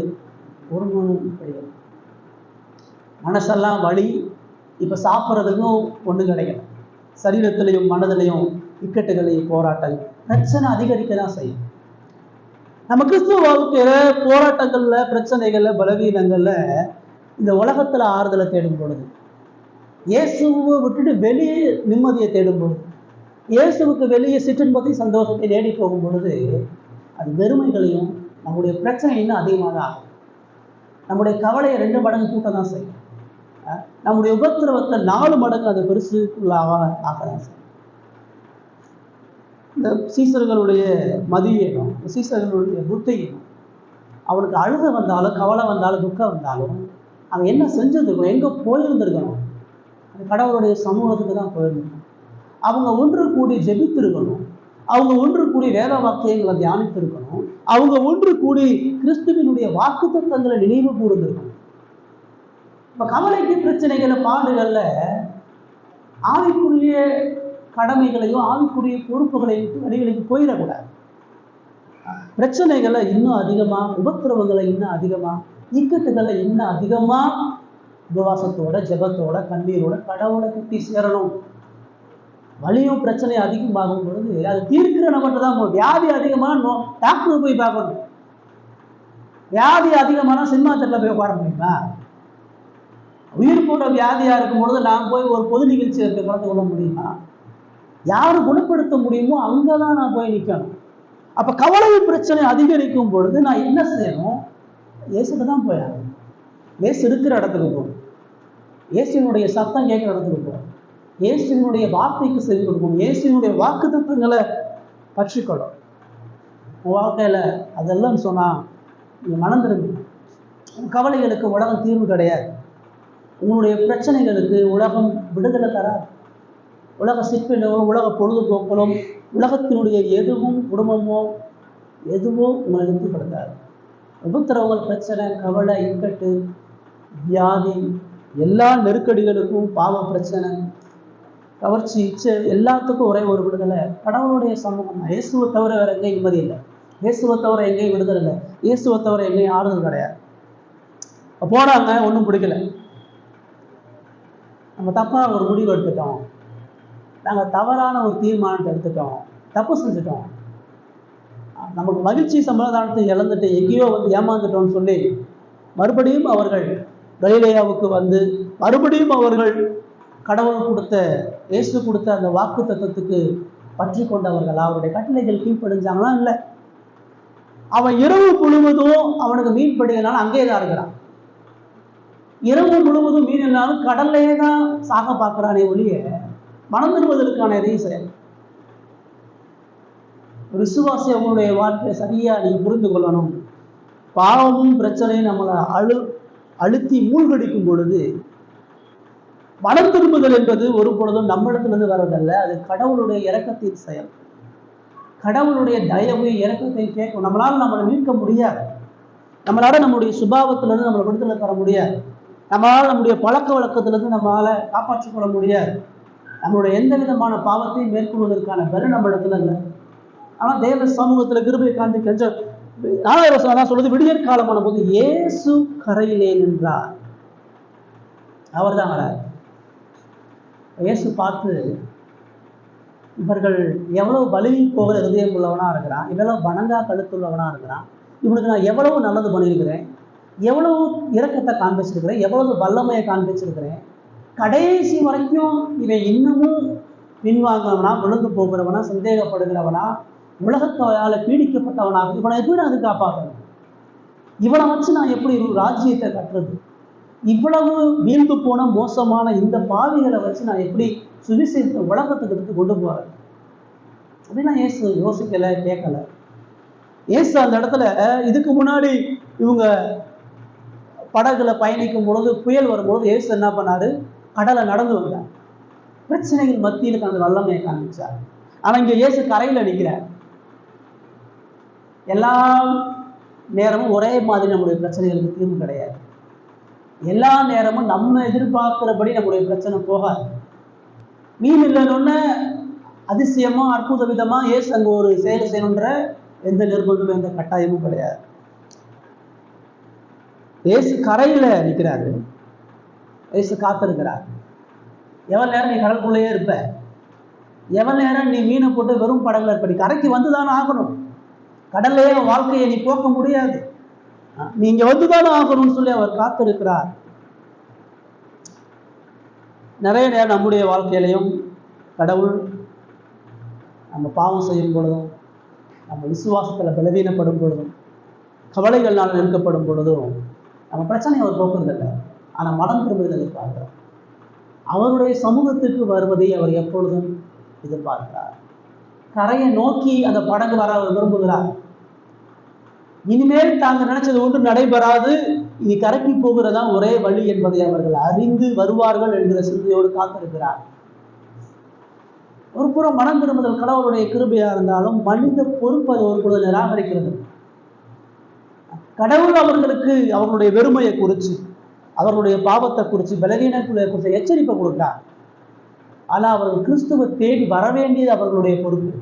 [SPEAKER 1] ஒரு கிடையாது. மனசெல்லாம் வலி. இப்போ சாப்பிட்றதுக்கும் ஒன்றும் கிடைக்கல. சரீரத்திலையும் மனதிலையும் இக்கட்டுகளையும் போராட்டங்கள், பிரச்சனை அதிகரிக்க தான் செய்யும். நம்ம கிறிஸ்துவ வாழ்க்கையில போராட்டங்கள்ல, பிரச்சனைகள்ல, பலவீனங்கள்ல இந்த உலகத்துல ஆறுதலை தேடும் பொழுது, இயேசுவை விட்டுட்டு வெளியே நிம்மதியை தேடும் பொழுது, இயேசுவுக்கு வெளியே சிற்றின்பத்தையும் சந்தோஷத்தை தேடி போகும் பொழுது அது வெறுமைகளையும் நம்முடைய பிரச்சனை இன்னும் அதிகமாக தான் ஆகும். நம்முடைய கவலையை 2 மடங்கு கூட்ட தான் செய்யும். நம்முடைய உபத்திரவத்தை 4 மடங்கு அதை பெருசுக்குள்ளாக ஆக்க தான் செய்யும். இந்த சீசர்களுடைய மதியம், சீசர்களுடைய புத்தியும், அவனுக்கு அழுக வந்தாலும், கவலை வந்தாலும், துக்கம் வந்தாலும் அவன் என்ன செஞ்சிருக்கணும், எங்கே போயிருந்திருக்கணும், அந்த கடவுளுடைய சமூகத்துக்கு தான் போயிருந்திருக்கணும். அவங்க ஒன்று கூடி ஜெபித்திருக்கணும், அவங்க ஒன்று கூடி வேத வாக்கியங்களை தியானித்திருக்கணும், அவங்க ஒன்று கூடி கிறிஸ்துவினுடைய வாக்குத்தத்தங்களை நினைவு கூர்ந்திருக்கணும். இப்போ கவலைக்கு, பிரச்சனைகளை, பாடுகள்ல ஆவிக்குரிய கடமைகளையும் ஆவிக்குரிய பொறுப்புகளையும் வழிகளுக்கு போயிடக்கூடாது. பிரச்சனைகளை இன்னும் அதிகமா, உபத்திரவங்களை இன்னும் அதிகமா, இக்கட்டுகளை இன்னும் அதிகமா உபவாசத்தோட, ஜெபத்தோட, கண்ணீரோட கடவுளை கிட்டி சேரணும். வலியும் பிரச்சனையும் அதிகமாகும் பொழுது அது தீர்க்கிற நம்மகிட்ட தான் போகும். வியாதி அதிகமான டாக்டர் போய் பார்க்கணும். வியாதி அதிகமான சினிமா தேட்டரில் போய் உட்கார முடியுமா? உயிர் போன்ற வியாதியா இருக்கும் பொழுது நான் போய் ஒரு பொது நிகழ்ச்சியை கலந்து கொள்ள முடியுமா? யாரு குணப்படுத்த முடியுமோ அங்கதான் நான் போய் நிற்கணும். அப்ப கவலை பிரச்சனை அதிகரிக்கும் பொழுது நான் என்ன செய்யணும்? இயேசுக்கு தான் போயாகணும். இயேசு இருக்கிற இடத்துக்கு போகணும், இயேசுனுடைய சத்தம் கேட்கிற இடத்துக்கு போகணும், இயேசுனுடைய வார்த்தைக்கு செவி கொடுக்கணும், இயேசுனுடைய வாக்கு தத்துவங்களை பற்றிக்கொள்ளும். உன் வாழ்க்கையில அதெல்லாம் சொன்னா நீங்க மனந்திருந்து. கவலைகளுக்கு உலகம் தீர்வு கிடையாது. உங்களுடைய பிரச்சனைகளுக்கு உலகம் விடுதலை தராது. உலக சிற்பிலும், உலக பொழுதுபோக்களும், உலகத்தினுடைய எதுவும், குடும்பமோ எதுவோ உங்களை திருப்திப்படுத்தாது. உபத்திரவங்கள், பிரச்சனை, கவலை, இக்கட்டு, வியாதி, எல்லா நெருக்கடிகளுக்கும், பாவ பிரச்சனை, கவர்ச்சி, இச்சை, எல்லாத்துக்கும் ஒரே ஒரு விடுதலை கடவுளுடைய சமூகம். இயேசுவை தவிர வேற எங்கேயும் நிம்மதி இல்லை, இயேசுவை தவிர எங்கேயும் விடுதலை இல்லை, இயேசுவை தவிர எங்கேயும் ஆறுதல் கிடையாது. போனாங்க, ஒன்றும் பிடிக்கல, நம்ம தப்பாக ஒரு முடிவு எடுத்துட்டோம், நாங்கள் தவறான ஒரு தீர்மானத்தை எடுத்துட்டோம், தப்பு செஞ்சுட்டோம், நமக்கு மகிழ்ச்சி சமாதானத்தை இழந்துட்டு எங்கேயோ ஏமாந்துட்டோம்னு சொல்லி மறுபடியும் அவர்கள் கலிலேயாவுக்கு வந்து மறுபடியும் அவர்கள் கடவுள் கொடுத்த, இயேசு கொடுத்த அந்த வாக்கு தத்துவத்துக்கு பற்றி கொண்டவர்கள், அவருடைய கட்டளைகள் கீழ்ப்படிஞ்சாங்களா? இல்லை. அவன் இரவு முழுவதும் அவனுக்கு மீன் பிடிக்கனாலும் அங்கேயே தான் இருக்கிறான். இரவு முழுவதும் மீன் இல்லாமல் கடல்லையே தான் சாக பார்க்கிறானே ஒழிய மனம் திரும்புவதற்கான எதையும் செய்யல. விசுவாசி அவங்களுடைய வாழ்க்கையை சரியா நீங்க புரிந்து கொள்ளணும். பாவமும் பிரச்சனையும் நம்மளை அழுத்தி மூழ்கடிக்கும் பொழுது மனம் திரும்புதல் என்பது ஒரு பொழுதும் நம்மிடத்திலிருந்து வர்றதல்ல, அது கடவுளுடைய இரக்கத்தின் செயல். கடவுளுடைய தயவு இரக்கத்தை கேட்கும். நம்மளால மீட்க முடியாது, நம்மளால நம்முடைய சுபாவத்திலிருந்து நம்மளை விடுதலை தர முடியாது, நம்மளால நம்முடைய பழக்க வழக்கத்திலிருந்து நம்மளால காப்பாற்றிக் கொள்ள முடியாது, நம்மளுடைய எந்த விதமான பாவத்தையும் மேற்கொள்வதற்கான பலன் நம்மிடத்துல இல்லை. ஆனால் தேவ சமூகத்துல கிருபை காண்பி கெஞ்ச 4வது வசனம் தான் சொல்லுது, விடியற் காலமான போது இயேசு கரையிலே நின்றார். அவர் தான் வரார். இயேசு பார்த்து, இவர்கள் எவ்வளவு பலி போகிற ஹிருதயம் உள்ளவனா இருக்கிறான், இவ்வளவு வணங்கா கழுத்துள்ளவனா இருக்கிறான், இவனுக்கு நான் எவ்வளவு நல்லது பண்ணியிருக்கிறேன், எவ்வளவு இரக்கத்தை காண்பிச்சிருக்கிறேன், எவ்வளவு வல்லமையை காண்பிச்சிருக்கிறேன், கடைசி வரைக்கும் இவன் இன்னமும் பின்வாங்கினவனா, விழுந்து போகிறவனா, சந்தேகப்படுகிறவனா, உலகத்தால் பீடிக்கப்பட்டவனாக, இவனை எப்படி அது காப்பாற்றணும், இவனை வச்சு நான் எப்படி ராஜ்யத்தை கட்டுறது, இவ்வளவு வீழ்ந்து போன மோசமான இந்த பாவிகளை வச்சு நான் எப்படி சுவிசேஷத்தை உலகத்துக்கு எடுத்து கொண்டு போறேன் அப்படின்னா இயேசு யோசிக்கல, கேட்கல. இயேசு அந்த இடத்துல இதுக்கு முன்னாடி இவங்க படகுல பயணிக்கும் பொழுது, புயல் வரும்பொழுது இயேசு என்ன பண்ணாரு, கடலை நடந்து வந்தார். பிரச்சனைகள் மத்தியில் தனது வல்லமையை காண்பிச்சார். ஆனா இங்க இயேசு கரையில நிற்கிறார். எல்லா நேரமும் ஒரே மாதிரி நம்முடைய பிரச்சனைகளுக்கு தீர்வு கிடையாது. எல்லா நேரமும் நம்ம எதிர்பார்க்கிறபடி நம்முடைய பிரச்சனை போகாது. மீன் இல்லைன்னு அதிசயமா அற்புத விதமா இயேசு அங்க ஒரு செயல் செய்யணுன்ற எந்த நிர்பந்தமும் எந்த கட்டாயமும் கிடையாது. இயேசு கரையில நிற்கிறாரு, இயேசு காத்திருக்கிறார். எவ்வளவு நேரம் நீ கடலுக்குள்ளேயே இருப்ப, எவ்வளவு நேரம் நீ மீனை போட்டு வெறும் படகுல இருப்ப, நீ கரைக்கு வந்துதானே ஆகணும். கடல்லையே வாழ்க்கையை நீ போக்க முடியாது, நீங்க வந்துதானே ஆகணும்னு சொல்லி அவர் காத்திருக்கிறார். நிறைய நேரம் நம்முடைய வாழ்க்கையிலையும் கடவுள் நம்ம பாவம் செய்யும் பொழுதும், நம்ம விசுவாசத்துல பலவீனப்படும் பொழுதும், கவலைகள்னால் நெருக்கப்படும் பொழுதும் நம்ம பிரச்சனையை அவர் போக்குறதில்லை. ஆனால் மனம் திரும்புவதை எதிர்பார்க்கிறார். அவருடைய சமூகத்துக்கு வருவதை அவர் எப்பொழுதும் எதிர்பார்க்கிறார். கரையை நோக்கி அந்த படகு வர அவர் விரும்புகிறார். இனிமேல் தாங்கள் நினைச்சது ஒன்று நடைபெறாது, இனி கரைக்கு போகிறதா ஒரே வழி என்பதை அவர்கள் அறிந்து வருவார்கள் என்கிற சிந்தையோடு காத்திருக்கிறார். ஒரு புறம் மனம் திரும்புதல் கடவுளுடைய கிருபையா இருந்தாலும் மனித பொறுப்பு அது ஒரு பொழுது நிராகரிக்கிறது. கடவுள் அவர்களுக்கு அவர்களுடைய வெறுமையை குறித்து, அவர்களுடைய பாவத்தை குறித்து, பலவீனங்களை குறித்து எச்சரிப்பை கொடுத்தார். ஆனால் அவர்கள் கிறிஸ்துவை தேடி வர வேண்டியது அவர்களுடைய பொறுப்பு.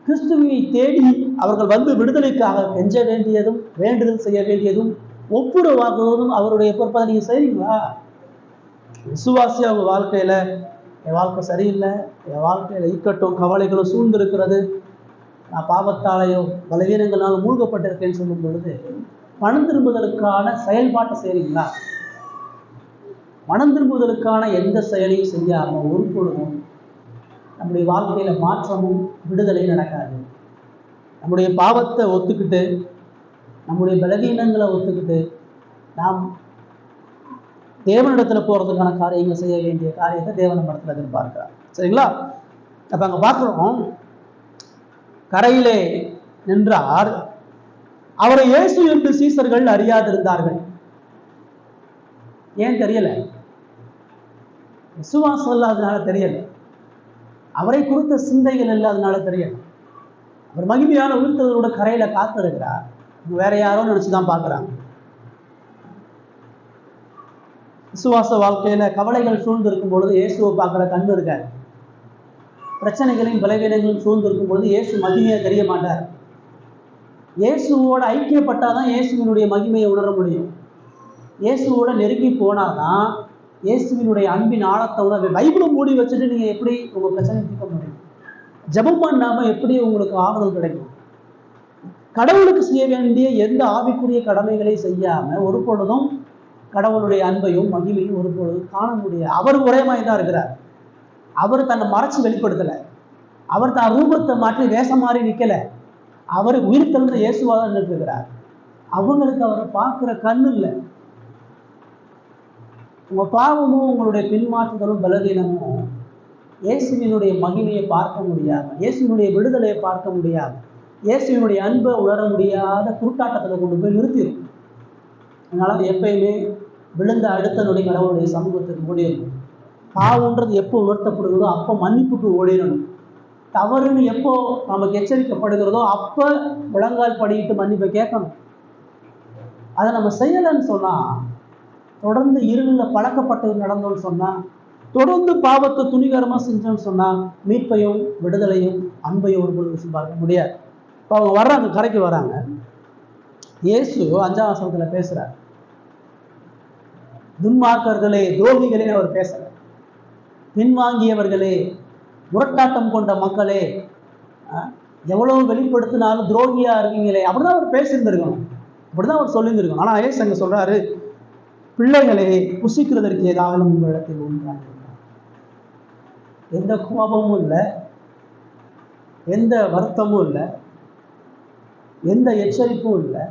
[SPEAKER 1] கிறிஸ்துவை தேடி அவர்கள் வந்து விடுதலைக்காக கெஞ்ச வேண்டியதும், வேண்டுதல் செய்ய வேண்டியதும், ஒப்புரவாகுவதும் அவருடைய பொறுப்பை நீங்க செய்றீங்களா? விசுவாசி அவங்க வாழ்க்கையில, என் வாழ்க்கை சரியில்லை, என் வாழ்க்கையில இக்கட்டும் கவலைகளும் சூழ்ந்திருக்கிறது, நான் பாவத்தாலேயோ பலவீனங்களால் மூழ்கப்பட்டிருக்கேன்னு சொல்லும் பொழுது மனம் திரும்புதலுக்கான செயல்பாட்டை செய்றீங்களா? மனம் திரும்புதலுக்கான எந்த செயலையும் செய்யாம ஒரு பொழுதும் நம்முடைய வாழ்க்கையில மாற்றமும் விடுதலையும் நடக்காது. நம்முடைய பாவத்தை ஒத்துக்கிட்டு, நம்முடைய பலவீனங்களை ஒத்துக்கிட்டு நாம் தேவனிடத்துல போறதுக்கான காரியங்களை செய்ய வேண்டிய காரியத்தை தேவன் மனத்தில் எதிர்பார்க்கிறார். சரிங்களா? அப்ப அங்க பார்க்கிறோம், கரையிலே நின்றார். அவரை இயேசு என்று சீசர்கள் அறியாதிருந்தார்கள். ஏன் தெரியல? விசுவாசம் இல்லாததுனால தெரியல, அவரை குறித்த சிந்தைகள் இல்லாததுனால தெரியல. அவர் மகிமையான உயிர்த்ததோட கரையில காத்திருக்கிறார். வேற யாரோ நினைச்சுதான் பார்க்கிறாங்க. விசுவாச வாழ்க்கையில கவலைகள் சூழ்ந்து இருக்கும் பொழுது இயேசுவை பார்க்கிற கண்ணு இருக்காது. பிரச்சனைகளையும் பலவீனங்களும் சூழ்ந்து இருக்கும் பொழுது இயேசு மகிமையை தெரிய மாட்டார். இயேசுவோட ஐக்கியப்பட்டாதான் இயேசுவினுடைய மகிமையை உணர முடியும். இயேசுவோட நெருங்கி போனாதான் இயேசுவினுடைய அன்பின் ஆழத்தை உணர்வு. பைபிளும் மூடி வச்சுட்டு நீங்க எப்படி உங்க பிரச்சனை தீர்க்க முடியும்? ஜெபம் பண்ணாம எப்படி உங்களுக்கு ஆறுதல் கிடைக்கும்? கடவுளுக்கு செய்ய வேண்டிய எந்த ஆவிக்குரிய கடமைகளை செய்யாம ஒரு பொழுதும் கடவுளுடைய அன்பையும் மகிமையும் ஒரு பொழுதும் காண முடியாது. அவர் ஒரே மாதிரி தான் இருக்கிறார். அவர் தன்னை மறைச்சு வெளிப்படுத்தல, அவர் தான் ரூபத்தை மாற்றி வேஷம் மாறி நிக்கல. அவர் உயிர் தெழுந்த இயேசுவாதான் இருக்கிறார். அவங்களுக்கு அவரை பார்க்கிற கண்ணு இல்லை. உங்க பாவமும் உங்களுடைய பின்மாற்றுதலும் பலவீனமும் இயேசுவினுடைய மகிமையை பார்க்க முடியாம, இயேசுவினுடைய விடுதலையை பார்க்க முடியாம, இயேசுவினுடைய அன்பை உணர முடியாத குருட்டாட்டத்தில் கொண்டு போய் நிறுத்திடும். அதனால எப்பயுமே விழுந்த அடுத்த நொடி கடவுளுடைய சமூகத்துக்கு ஓடிடணும். பாவம்ன்றது எப்போ உணர்த்தப்படுகிறதோ அப்போ மன்னிப்புக்கு ஓடிடணும். தவறுன்னு எப்போ நமக்கு எச்சரிக்கப்படுகிறதோ அப்போ முழங்கால் படிக்கிட்டு மன்னிப்பை கேட்கணும். அதை நம்ம செய்யலைன்னு சொன்னா, தொடர்ந்து இருளில் பழக்கப்பட்டு நடந்தோம்னு சொன்னா, தொடர்ந்து பாவத்தை துணிகரமா செஞ்சோம்னு சொன்னா மீட்பையும் விடுதலையும் அன்பையும் ஒரு பொழுது பார்க்க முடியாது. இப்போ அவங்க வர்றாங்க, கரைக்கு வராங்க. இயேசு 5ஆம் வசனத்துல பேசுறார். துன்மார்க்கர்களே, துரோகிகளே அவர் பேசுறார். பின்வாங்கியவர்களே, முரட்டாட்டம் கொண்ட மக்களே, எவ்வளவு வெளிப்படுத்தினாலும் துரோகியா இருக்கீங்களே, அப்படிதான் அவர் பேசியிருந்திருக்கணும், அப்படிதான் அவர் சொல்லியிருந்திருக்கணும். ஆனா ஏசு அங்க சொல்றாரு, பிள்ளைகளே, புசிக்கிறதற்கு ஏதாவது உங்களிடத்தில் உண்டாங்க. எந்த கோபமும் இல்லை, எந்த வருத்தமும் இல்லை, எந்த எச்சரிப்பும் இல்லை,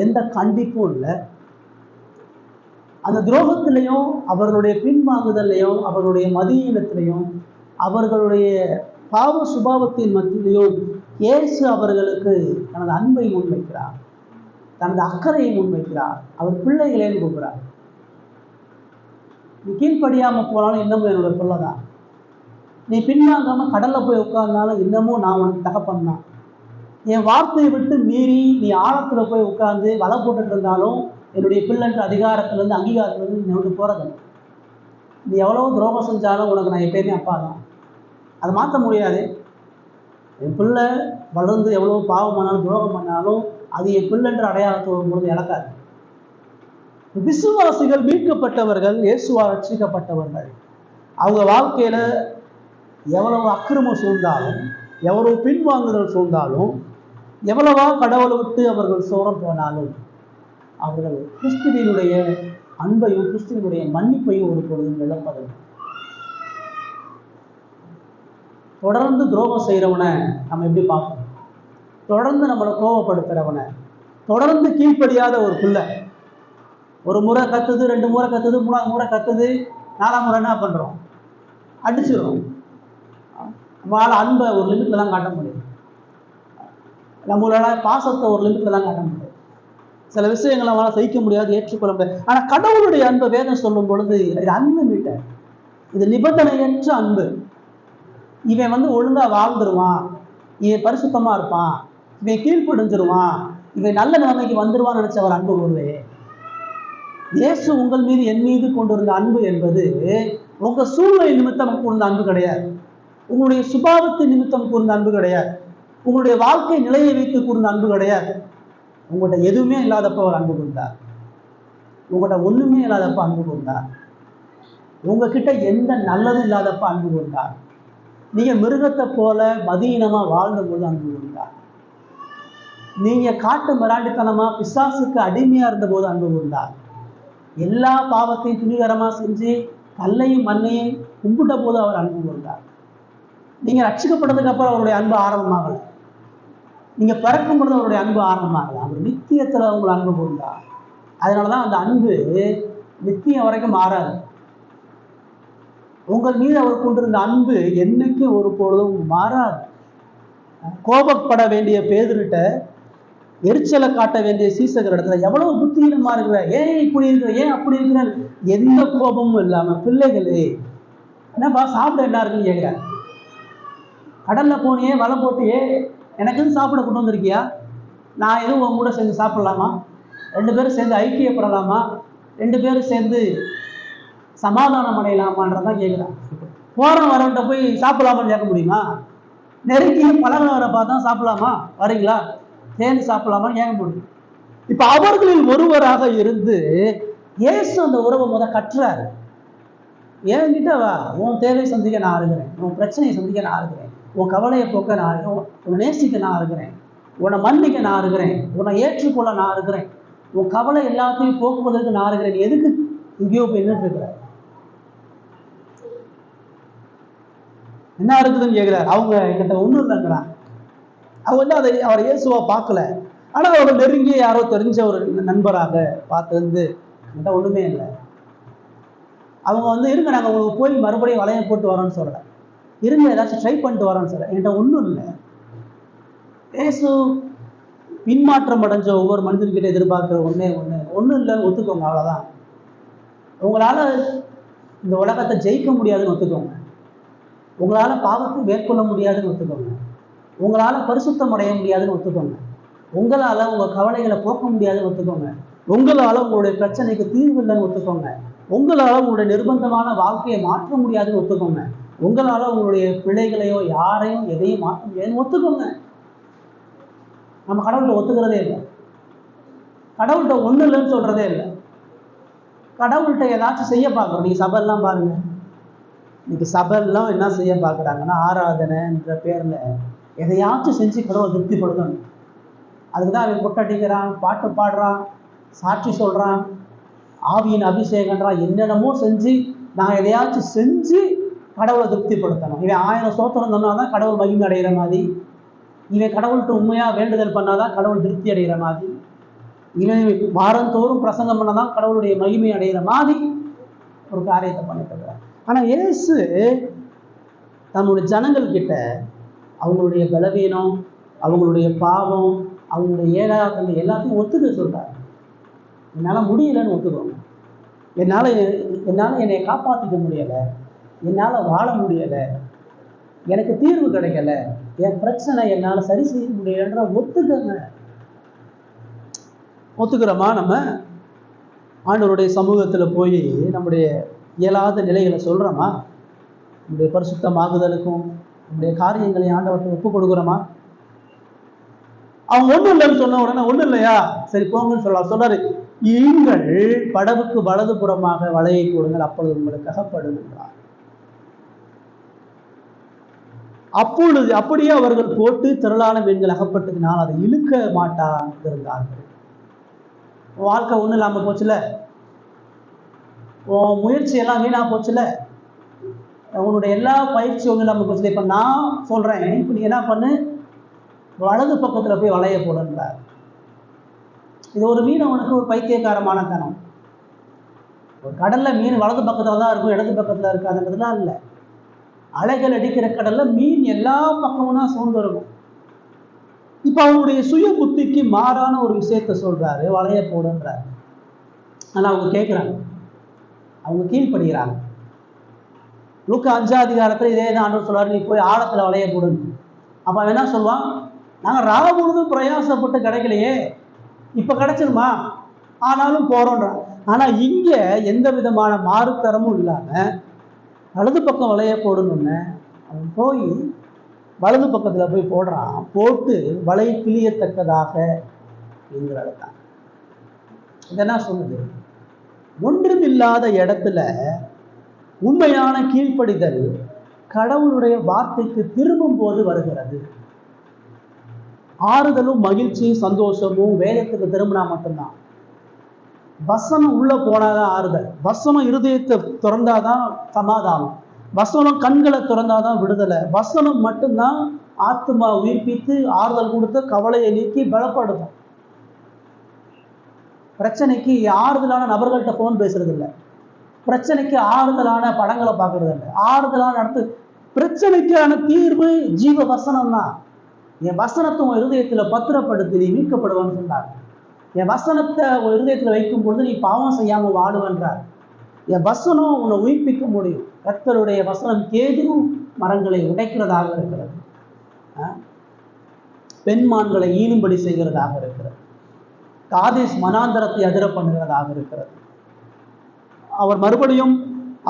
[SPEAKER 1] எந்த கண்டிப்பும் இல்லை. அந்த துரோகத்திலையும் அவர்களுடைய பின்வாங்குதலையும் அவர்களுடைய மதியீனத்திலையும் அவர்களுடைய பாவ சுபாவத்தின் மத்தியிலையும் இயேசு அவர்களுக்கு தனது அன்பை முன்வைக்கிறார், தனது அக்கறையை முன்வைக்கிறார். அவர் பிள்ளைகளேன்னு கூப்பிடுறார். நீ கீழ்ப்படியாம போனாலும் இன்னமும் என்னோட பிள்ளை தான். நீ பின்வாங்காம கடல்ல போய் உட்கார்ந்தாலும் இன்னமும் நான் உனக்கு தகப்பன் தான். என் வார்த்தையை விட்டு மீறி நீ ஆழத்துல போய் உட்கார்ந்து வலை போட்டுட்டு இருந்தாலும் என்னுடைய பிள்ளைன்ற அதிகாரத்திலேருந்து அங்கீகாரத்திலேருந்து நீ விட்டு போறது. நீ எவ்வளவு துரோகம் செஞ்சாலும் உனக்கு நான் எப்பயுமே அப்பா தான். அதை மாற்ற முடியாது. என் பிள்ளை வளர்ந்து எவ்வளோ பாவம் பண்ணாலும் துரோகம் பண்ணாலும் அது என் பிள்ளைன்ற அடையாளத்தை வரும்பொழுது இழக்காது. விசுவாசிகள், மீட்கப்பட்டவர்கள், இயேசுவால் ரட்சிக்கப்பட்டவர்கள், அவங்க வாழ்க்கையில எவ்வளவு அக்கிரமம் சூழ்ந்தாலும், எவ்வளவு பின்வாங்குதல் சூழ்ந்தாலும், எவ்வளவா கடவுளை விட்டு அவர்கள் சோரம் போனாலும், அவர்கள் கிறிஸ்துவினுடைய அன்பையும் கிறிஸ்துவினுடைய மன்னிப்பையும் ஒரு பொழுதும் இழப்பதில்லை. தொடர்ந்து துரோகம் செய்கிறவனை நம்ம எப்படி பார்க்கணும்? தொடர்ந்து நம்மளை கோபப்படுத்துறவனை, தொடர்ந்து கீழ்ப்படியாத ஒரு பிள்ளை, ஒரு முறை கத்துது, 2 முறை கத்துது, 3ஆவது முறை கத்துது, 4ஆம் முறை என்ன பண்றோம்? அடிச்சிடும். நம்மளால அன்பை ஒரு லிமிட்ல தான் காட்ட முடியும், நம்மளால பாசத்தை ஒரு லிமிட்ல தான் காட்ட முடியும். சில விஷயங்களை நம்மளால சகிக்க முடியாது, ஏற்றுக்கொள்ள முடியாது. ஆனா கடவுளுடைய அன்பை வேதம் சொல்லும் பொழுது இது அன்பு மீட்ட, இது நிபந்தனையற்ற அன்பு. இவன் ஒழுங்கா வாழ்ந்துருவான், இவன் பரிசுத்தமா இருப்பான், இவன் கீழ்ப்படிஞ்சிருவான், இவன் நல்ல நிலைமைக்கு வந்துருவான்னு நினைச்ச ஒரு அன்பு ஒருவே. இயேசு உங்கள் மீது, என் மீது கொண்டிருந்த அன்பு என்பது உங்க சூழ்நிலை நிமித்தம் கூர்ந்த அன்பு கிடையாது, உங்களுடைய சுபாவத்தின் நிமித்தம் கூர்ந்த அன்பு கிடையாது, உங்களுடைய வாழ்க்கை நிலையை வைத்து கூர்ந்த அன்பு கிடையாது. உங்கள்கிட்ட எதுவுமே இல்லாதப்ப ஒரு அன்பு கொண்டார், உங்கள்கிட்ட ஒண்ணுமே இல்லாதப்ப அன்பு கொண்டார், உங்ககிட்ட எந்த நல்லதும் இல்லாதப்ப அன்பு கொண்டார், நீங்க மிருகத்தை போல மதியினமா வாழ்ந்தபோது அன்பு கொண்டார், நீங்க காட்டு மிராண்டித்தனமா பிசாசுக்கு அடிமையா இருந்தபோது அன்பு கொண்டார், எல்லா பாவத்தையும் துணிகரமா செஞ்சு கல்லையும் மண்ணையும் கும்பிட்ட போது அவர் அன்பு கொண்டார். நீங்க ரட்சிக்கப்பட்டதுக்கு அப்புறம் அவருடைய அன்பு ஆரம்பமாகல, நீங்க பிறக்கும் பொழுது அவருடைய அன்பு ஆரம்பமாகல, அவர் நித்தியத்துல உங்களை அன்பு கொண்டார். அதனாலதான் அந்த அன்பு நித்தியம் வரைக்கும் மாறாது. உங்கள் மீது அவர் கொண்டிருந்த அன்பு என்னைக்கு ஒரு பொழுதும் மாறாது. கோபப்பட வேண்டிய பேதுருட்ட, எரிச்சலை காட்ட வேண்டிய சீசகர் இடத்துல எவ்வளவு புத்தியீனமா இருக்கிற, ஏன் இப்படி இருக்கிற, ஏன் அப்படி இருக்கிற, எந்த கோபமும் இல்லாம பிள்ளைகளே என்னப்பா சாப்பிட என்ன இருக்குன்னு கேட்குற, கடல்ல போனியே வலை போட்டியே எனக்கு சாப்பிட கொண்டு வந்திருக்கியா, நான் எதுவும் உங்க கூட சேர்ந்து சாப்பிடலாமா, 2 பேரும் சேர்ந்து ஐக்கியப்படலாமா, 2 பேரும் சேர்ந்து சமாதானம் அடையலாமான்றதான் கேட்குறான். போறோம் வரவன்ட்ட போய் சாப்பிடலாமான்னு கேட்க முடியுமா? நெருங்கிய பலகார பார்த்தா சாப்பிடலாமா, வரீங்களா, சேர்ந்து சாப்பிடலாமான்னு கேட்க முடியும். இப்ப அவர்களில் ஒருவராக இருந்து இயேசு அந்த உறவை கட்டுறாரு. என்கிட்ட வா, உன் தேவை சந்திக்க நான் இருக்கிறேன், உன் பிரச்சனையை சந்திக்க நான் இருக்கிறேன், உன் கவலையை போக்க நான் இருக்கிறேன், உன்னை நேசிக்க நான் இருக்கிறேன், உன்னை மன்னிக்க நான் இருக்கிறேன், உன்னை ஏற்றுக்கொள்ள நான் இருக்கிறேன், உன் கவலை எல்லாத்தையும் போக்குவதற்கு நான் இருக்கிறேன், நீ எதுக்கு இங்கேயோ போய் நின்றுட்டு இருக்கிற, என்ன இருக்குதுன்னு கேட்கிறார். அவங்க என்கிட்ட ஒன்றும் இல்லைங்கிறாங்க. அவங்க அதை அவர் இயேசுவா பார்க்கல, ஆனா அவர் நெருங்கிய யாரோ தெரிஞ்ச ஒரு நண்பராக பார்த்து என்கிட்ட ஒண்ணுமே இல்லை. அவங்க இருங்க, நாங்க உங்களுக்கு போய் மறுபடியும் வளையம் போட்டு வரோன்னு சொல்றேன், இருங்க ஏதாச்சும் ட்ரை பண்ணிட்டு வரோன்னு சொல்றேன், என்கிட்ட ஒன்றும் இல்லை. இயேசு பின்மாற்றம் அடைஞ்ச ஒவ்வொரு மனிதன்கிட்ட எதிர்பார்க்கிற ஒன்றும் இல்லைன்னு ஒத்துக்கோங்க, அவ்வளவுதான். உங்களால இந்த உலகத்தை ஜெயிக்க முடியாதுன்னு ஒத்துக்கோங்க, உங்களால பாவத்தை மேற்கொள்ள முடியாதுன்னு ஒத்துக்கோங்க, உங்களால பரிசுத்தம் அடைய முடியாதுன்னு ஒத்துக்கோங்க, உங்களால உங்க கவலைகளை போக்க முடியாதுன்னு ஒத்துக்கோங்க, உங்களால உங்களுடைய பிரச்சனைக்கு தீர்வு இல்லைன்னு ஒத்துக்கோங்க, உங்களால உங்களுடைய நிர்பந்தமான வாழ்க்கையை மாற்ற முடியாதுன்னு ஒத்துக்கோங்க, உங்களால உங்களுடைய பிள்ளைகளையோ யாரையும் எதையும் மாற்ற முடியாதுன்னு ஒத்துக்கோங்க. நம்ம கடவுள்கிட்ட ஒத்துக்கிறதே இல்லை, கடவுள்கிட்ட ஒண்ணு இல்லைன்னு சொல்றதே இல்லை. கடவுள்கிட்ட ஏதாச்சும் செய்ய பார்க்கணும். நீங்க சபையெல்லாம் பாருங்க, இன்னைக்கு சபையெல்லாம் என்ன செய்ய பார்க்குறாங்கன்னா, ஆராதனைன்ற பேரில் எதையாச்சும் செஞ்சு கடவுளை திருப்திப்படுத்தணும். அதுக்கு தான் அவன் கொட்டடிக்கிறான், பாட்டு பாடுறான், சாட்சி சொல்கிறான், ஆவியின் அபிஷேகன்றான், என்னென்னமோ செஞ்சு நான் எதையாச்சும் செஞ்சு கடவுளை திருப்திப்படுத்தணும். இவன் 1000 சோத்திரம் சொன்னாதான் கடவுள் மகிமை அடைகிற மாதிரி, இவன் கடவுள்கிட்ட உண்மையாக வேண்டுதல் பண்ணாதான் கடவுள் திருப்தி அடைகிற மாதிரி, இவன் வாரந்தோறும் பிரசங்கம் பண்ணாதான் கடவுளுடைய மகிமை அடைகிற மாதிரி ஒரு காரியத்தை பண்ணிட்டு இருக்கிறார். ஆனால் இயேசு தன்னுடைய ஜனங்கள் கிட்ட அவங்களுடைய பலவீனம், அவங்களுடைய பாவம், அவங்களுடைய ஏழாத்தன்மை எல்லாத்தையும் ஒத்துக்க சொல்றாரு. என்னால் முடியலைன்னு ஒத்துக்கோங்க. என்னால் என்னை காப்பாற்றிக்க முடியலை, என்னால் வாழ முடியலை, எனக்கு தீர்வு கிடைக்கல, என் பிரச்சனை என்னால் சரி செய்ய முடியலன்ற ஒத்துக்கங்க. ஒத்துக்கிறோமா? நம்ம ஆண்டவருடைய சமூகத்தில் போய் நம்முடைய இயலாத நிலைகளை சொல்கிறோமா? நம்முடைய பரிசுத்தமாகுதலுக்கும் நம்முடைய காரியங்களை ஆண்டவர்கிட்ட ஒப்பு கொடுக்குறோமா? அவங்க ஒன்றும் இல்லைன்னு சொன்ன உடனே ஒன்றும் இல்லையா, சரி போங்கன்னு சொல்றாரு. நீங்கள் படவுக்கு வலது புறமாக வலையை கொடுங்கள், அப்பொழுது உங்களுக்கு அகப்படுகிறார். அப்பொழுது அப்படியே அவர்கள் போட்டு திரளான மீன்கள் அகப்பட்டதினால் அதை இழுக்க மாட்டார்கள். வாழ்க்கை ஒன்றும் இல்லாமல் போச்சுல, உன் முயற்சி எல்லாம் வீணா போச்சுல, உன்னுடைய எல்லா பயிற்சி ஒன்றும் இல்லாமல் போச்சுல. இப்போ நான் சொல்கிறேன், இப்போ நீ என்ன பண்ணு, வலது பக்கத்தில் போய் வளைய போடுன்றார். இது ஒரு மீனவனுக்கு ஒரு பைத்தியக்காரமான தனம். ஒரு கடலில் மீன் வலது பக்கத்தில் தான் இருக்கும், இடது பக்கத்தில் இருக்காதுன்றதுலாம் இல்லை. அலைகள் அடிக்கிற கடல்ல மீன் எல்லா பக்கமும் தான் சூழ்ந்து இருக்கும். இப்ப அவங்களுடைய சுய புத்திக்கு மாறான ஒரு விஷயத்த சொல்றாரு, வளைய போடுன்றாரு. ஆனா அவங்க கேட்கிறாங்க, அவங்க கீழ்படுகிறாங்க. லூக்கா 5ஆம் அதிகாரத்துல இதே தான் ஆண்டவர் சொல்றாரு, நீ போய் ஆழத்துல வளைய போடுன்னு. அப்ப அவன் என்ன சொல்லுவான், நாங்க ராவமுழுதும் பிரயாசப்பட்டு கிடைக்கலையே, இப்ப கிடைச்சிருமா, ஆனாலும் போறோன்றான். ஆனா இங்க எந்த விதமான மாறுத்தரமும் இல்லாம வலது பக்கம் வளைய போடணும்னு அவன் போய் வலது பக்கத்தில் போய் போடுறான். போட்டு வலை கிளியத்தக்கதாக என்கிறதான். இதெல்லாம் சொல்லுது, ஒன்றுமில்லாத இடத்துல உண்மையான கீழ்ப்படிதல் கடவுளுடைய வார்த்தைக்கு திரும்பும் போது வருகிறது. ஆறுதலும் மகிழ்ச்சியும் சந்தோஷமும் வேதத்துக்கு திரும்பினா மட்டும்தான். வசனம் உள்ள போனாதான் ஆறுதல், வசனம் இருதயத்தை திறந்தாதான் சமாதானம், வசனம் கண்களை திறந்தாதான் விடுதலை, வசனம் மட்டும்தான் ஆத்மா உயிர்ப்பித்து ஆறுதல் கொடுத்து கவலையை நீக்கி பலப்படுத்தும். பிரச்சனைக்கு ஆறுதலான நபர்கள்ட்ட போன் பேசுறது இல்லை, பிரச்சனைக்கு ஆறுதலான படங்களை பார்க்கறது இல்லை, ஆறுதலான நடத்து. பிரச்சனைக்கான தீர்வு ஜீவ வசனம் தான். என் வசனத்தை உன் இருதயத்துல பத்திரப்படுத்தி நீ மீட்கப்படுவான்னு சொன்னார். என் வசனத்தை உன் இருதயத்தில் வைக்கும் பொழுது நீ பாவம் செய்யாமல் வாழுவன்றார். என் வசனம் உன்னை உயிர்ப்பிக்க முடியும். கர்த்தருடைய வசனம் கேதுரும் மரங்களை உடைக்கிறதாக இருக்கிறது, பெண்மான்களை ஈனும்படி செய்கிறதாக இருக்கிறது, காதேஸ் மனாந்தரத்தை அதிர பண்ணுகிறதாக இருக்கிறது. அவர் மறுபடியும்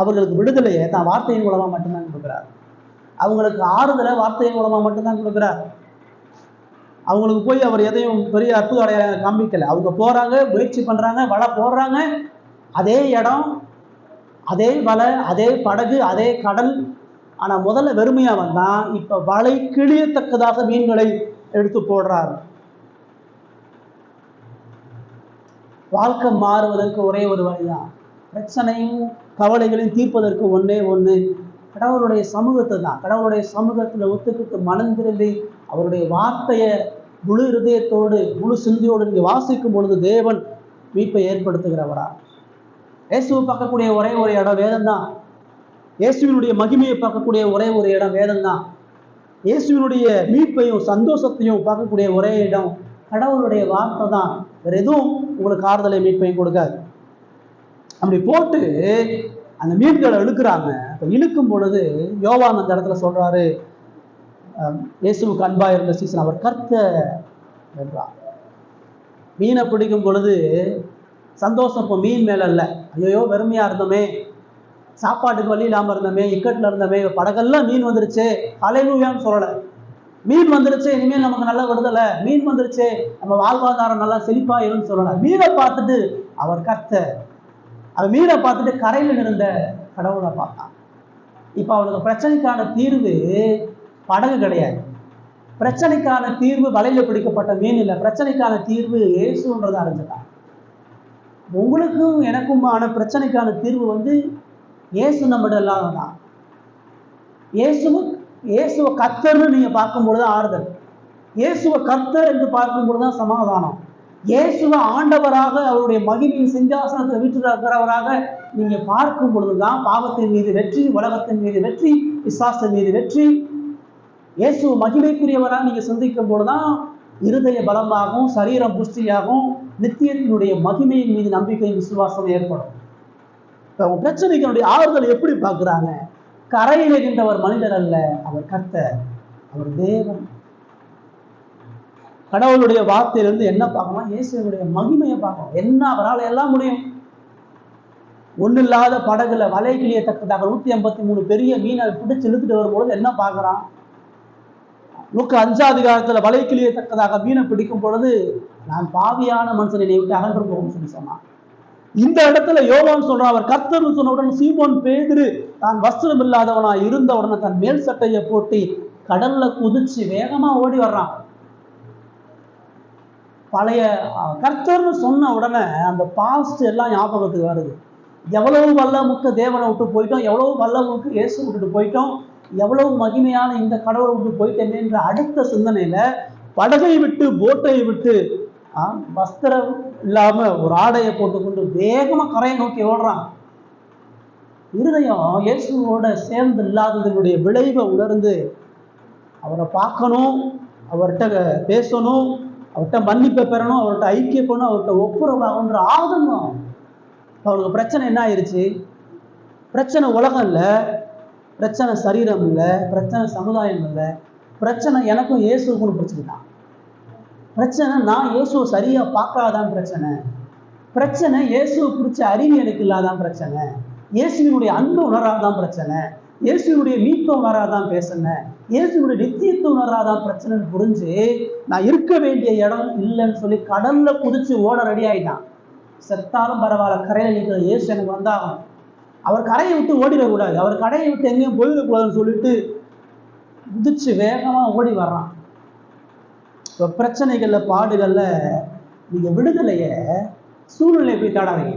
[SPEAKER 1] அவர்களுக்கு விடுதலையை தான் வார்த்தையின் மூலமா மட்டும்தான் கொடுக்கிறார். அவங்களுக்கு ஆறுதலை வார்த்தையின் மூலமா மட்டும்தான் கொடுக்கிறார். அவங்களுக்கு போய் அவர் எதையும் பெரிய அற்புத அடையாளம் காமிக்கல. அவங்க போறாங்க, முயற்சி பண்றாங்க, வலை போடுறாங்க, அதே இடம், அதே வலை, அதே படகு, அதே கடல். ஆனா முதல்ல வெறுமையா வந்தான், இப்ப வலை கிழியத்தக்கதாக மீன்களை எடுத்து போடுறாரு. வாழ்க்கை மாறுவதற்கு ஒரே ஒரு வழிதான், பிரச்சனையும் கவலைகளையும் தீர்ப்பதற்கு ஒன்னே ஒன்று, கடவுளுடைய சமூகத்தை தான். கடவுளுடைய சமூகத்துல ஒத்துக்கிட்டு மனம் திரும்பி அவருடைய வார்த்தையை முழு இருதயத்தோடு முழு சிந்தியோடு நீங்க வாசிக்கும் பொழுது தேவன் மீட்பை ஏற்படுத்துகிறவரா. இயேசுவை பார்க்கக்கூடிய ஒரே ஒரு இடம் வேதம் தான். இயேசுவினுடைய மகிமையை பார்க்கக்கூடிய ஒரே ஒரு இடம் வேதம் தான். இயேசுவினுடைய மீட்பையும் சந்தோஷத்தையும் பார்க்கக்கூடிய ஒரே இடம் கடவுளுடைய வார்த்தை தான். வேற எதுவும் உங்களுக்கு ஆறுதலை மீட்பையும் கொடுக்காது. அப்படி போட்டு அந்த மீன்களை இழுக்கிறாங்க. இப்போ இழுக்கும் பொழுது யோவான் அந்த இடத்துல சொல்றாரு, இயேசுவுக்கு அன்பா இருந்த சீசன் அவர் கர்த்த என்றார். மீனை பிடிக்கும் பொழுது சந்தோஷம் இப்போ மீன் மேல இல்லை, ஐயோ வெறுமையா இருந்தோமே, சாப்பாட்டுக்கு வழி இல்லாமல் இருந்தோமே, இக்கட்டில் இருந்தோமே, படகெல்லாம் மீன் வந்துருச்சு, ஹல்லேலூயான்னு சொல்லலை. மீன் வந்துருச்சு, இனிமேல் நமக்கு நல்லா விடுதலை, மீன் வந்துருச்சு, நம்ம வாழ்வாதாரம் நல்லா செழிப்பாயிருன்னு சொல்லலை. மீனை பார்த்துட்டு அவர் கர்த்தர். அவன் மீனை பார்த்துட்டு கரையில் இருந்த கடவுளை பார்த்தான். இப்போ அவனுக்கு பிரச்சனைக்கான தீர்வு படகு கிடையாது, பிரச்சனைக்கான தீர்வு வலையில பிடிக்கப்பட்ட மீன் இல்லை, பிரச்சனைக்கான தீர்வு இயேசுன்றதை அறிஞ்சிட்டான். உங்களுக்கும் எனக்குமான பிரச்சனைக்கான தீர்வு இயேசு நம்மகிட்ட இல்லாத தான். இயேசுவை கர்த்தர்னு நீங்க பார்க்கும்பொழுது ஆறுதல், இயேசுவை கர்த்தர் என்று பார்க்கும்பொழுதுதான் சமாதானம். இயேசுவை ஆண்டவராக அவருடைய மகிமையின் சிங்காசனத்தை வீற்றிருக்கிறவராக நீங்க பார்க்கும் பொழுதுதான் பாவத்தின் மீது வெற்றி, உலகத்தின் மீது வெற்றி, பிசாசின் மீது வெற்றி. இயேசு மகிமைக்குரியவராக நீங்க சிந்திக்கும் பொழுதுதான் இருதய பலமாகவும் சரீரம் புஷ்டியாகவும் நித்தியத்தினுடைய மகிமையின் மீது நம்பிக்கை விசுவாசம் ஏற்படும். பிரச்சனைகளுடைய ஆறுதல் எப்படி பார்க்கிறாங்க? கரையில் இருக்கின்றவர் மனிதர் அல்ல, அவர் கர்த்தர், அவர் தேவன். கடவுளுடைய வார்த்தையிலிருந்து என்ன பார்க்கணும்? இயேசுடைய மகிமையை பார்க்கணும். என்ன அவரால் எல்லாம் முடியும். ஒன்றும் இல்லாத படகுல வலை கிளியத்தக்கதாக 153 பெரிய மீனை பிடிச்சு இழுத்துட்டு வரும்பொழுது என்ன பார்க்குறான்? லூக்கா 5ஆம் அதிகாரத்தில் வலை கிளியத்தக்கதாக மீனை பிடிக்கும் பொழுது நான் பாவியான மனுஷனை விட்டு அகன்று போகும் சொல்லி சொன்னான். இந்த இடத்துல யோவான் சொல்றான், அவர் கர்த்தர்னு சொன்ன உடனே சீமோன் பேதுரு தான் வஸ்திரம் இல்லாதவனா இருந்த உடனே தன் மேல் சட்டையை போட்டு கடல்ல குதிச்சு வேகமா ஓடி வர்றான். பழைய கர்த்தர்னு சொன்ன உடனே அந்த பாஸ்ட் எல்லாம் ஞாபகத்துக்கு வருது. எவ்வளவு வல்லமுக்க தேவனை விட்டு போயிட்டோம், எவ்வளவு வல்லமுக்கு இயேசு விட்டுட்டு போயிட்டோம், எவ்வளவு மகிமையான இந்த கடவுளை விட்டு போயிட்டேன்ற அடுத்த சிந்தனையில படகை விட்டு போட்டை விட்டு வஸ்திரம் இல்லாம ஒரு ஆடையை போட்டுக்கொண்டு வேகமா கரையை நோக்கி ஓடுறான். இருதயம் இயேசுவோட சேர்ந்து இல்லாததனுடைய விளைவை உணர்ந்து அவரை பார்க்கணும், அவர்கிட்ட பேசணும், அவர்கிட்ட மன்னிப்பை பெறணும், அவர்கிட்ட ஐக்கியப்படணும், அவர்கிட்ட ஒப்புரவாகன்ற ஆதங்கம். அவருக்கு பிரச்சனை என்ன ஆயிடுச்சு? பிரச்சனை உலகம் இல்லை, பிரச்சனை சரீரம் இல்லை, பிரச்சனை சமுதாயம் இல்லை, பிரச்சனை எனக்கும் இயேசுக்கும் பிடிச்சிக்கிட்டான். பிரச்சனை நான் இயேசுவை சரியா பார்க்காதான் பிரச்சனை, பிரச்சனை இயேசுவை குறிச்ச அறிவு எனக்கு இல்லாதான் பிரச்சனை, இயேசுவினுடைய அன்பு உணராதான் பிரச்சனை, இயேசுவினுடைய மீட்பை உணராதான் பிரச்சனை, இயேசுவினுடைய நித்தியத்தை உணராதான் பிரச்சனைன்னு புரிஞ்சு நான் இருக்க வேண்டிய இடம் இல்லைன்னு சொல்லி கடல்ல குதிச்சு ஓட ரெடி ஆயிட்டான். செத்தாலும் பரவாயில்ல, கரையில நிற்கிற இயேசு எனக்கு வந்தாகும். அவர் கரையை விட்டு ஓடிடக்கூடாது, அவர் கரையை விட்டு எங்கேயும் போயிடக்கூடாதுன்னு சொல்லிட்டு குதிச்சு வேகமா ஓடி வர்றான். இப்போ பிரச்சனைகள்ல பாடுகள்ல நீங்க விடுதலைய சூழ்நிலை போய் தேடாதீங்க.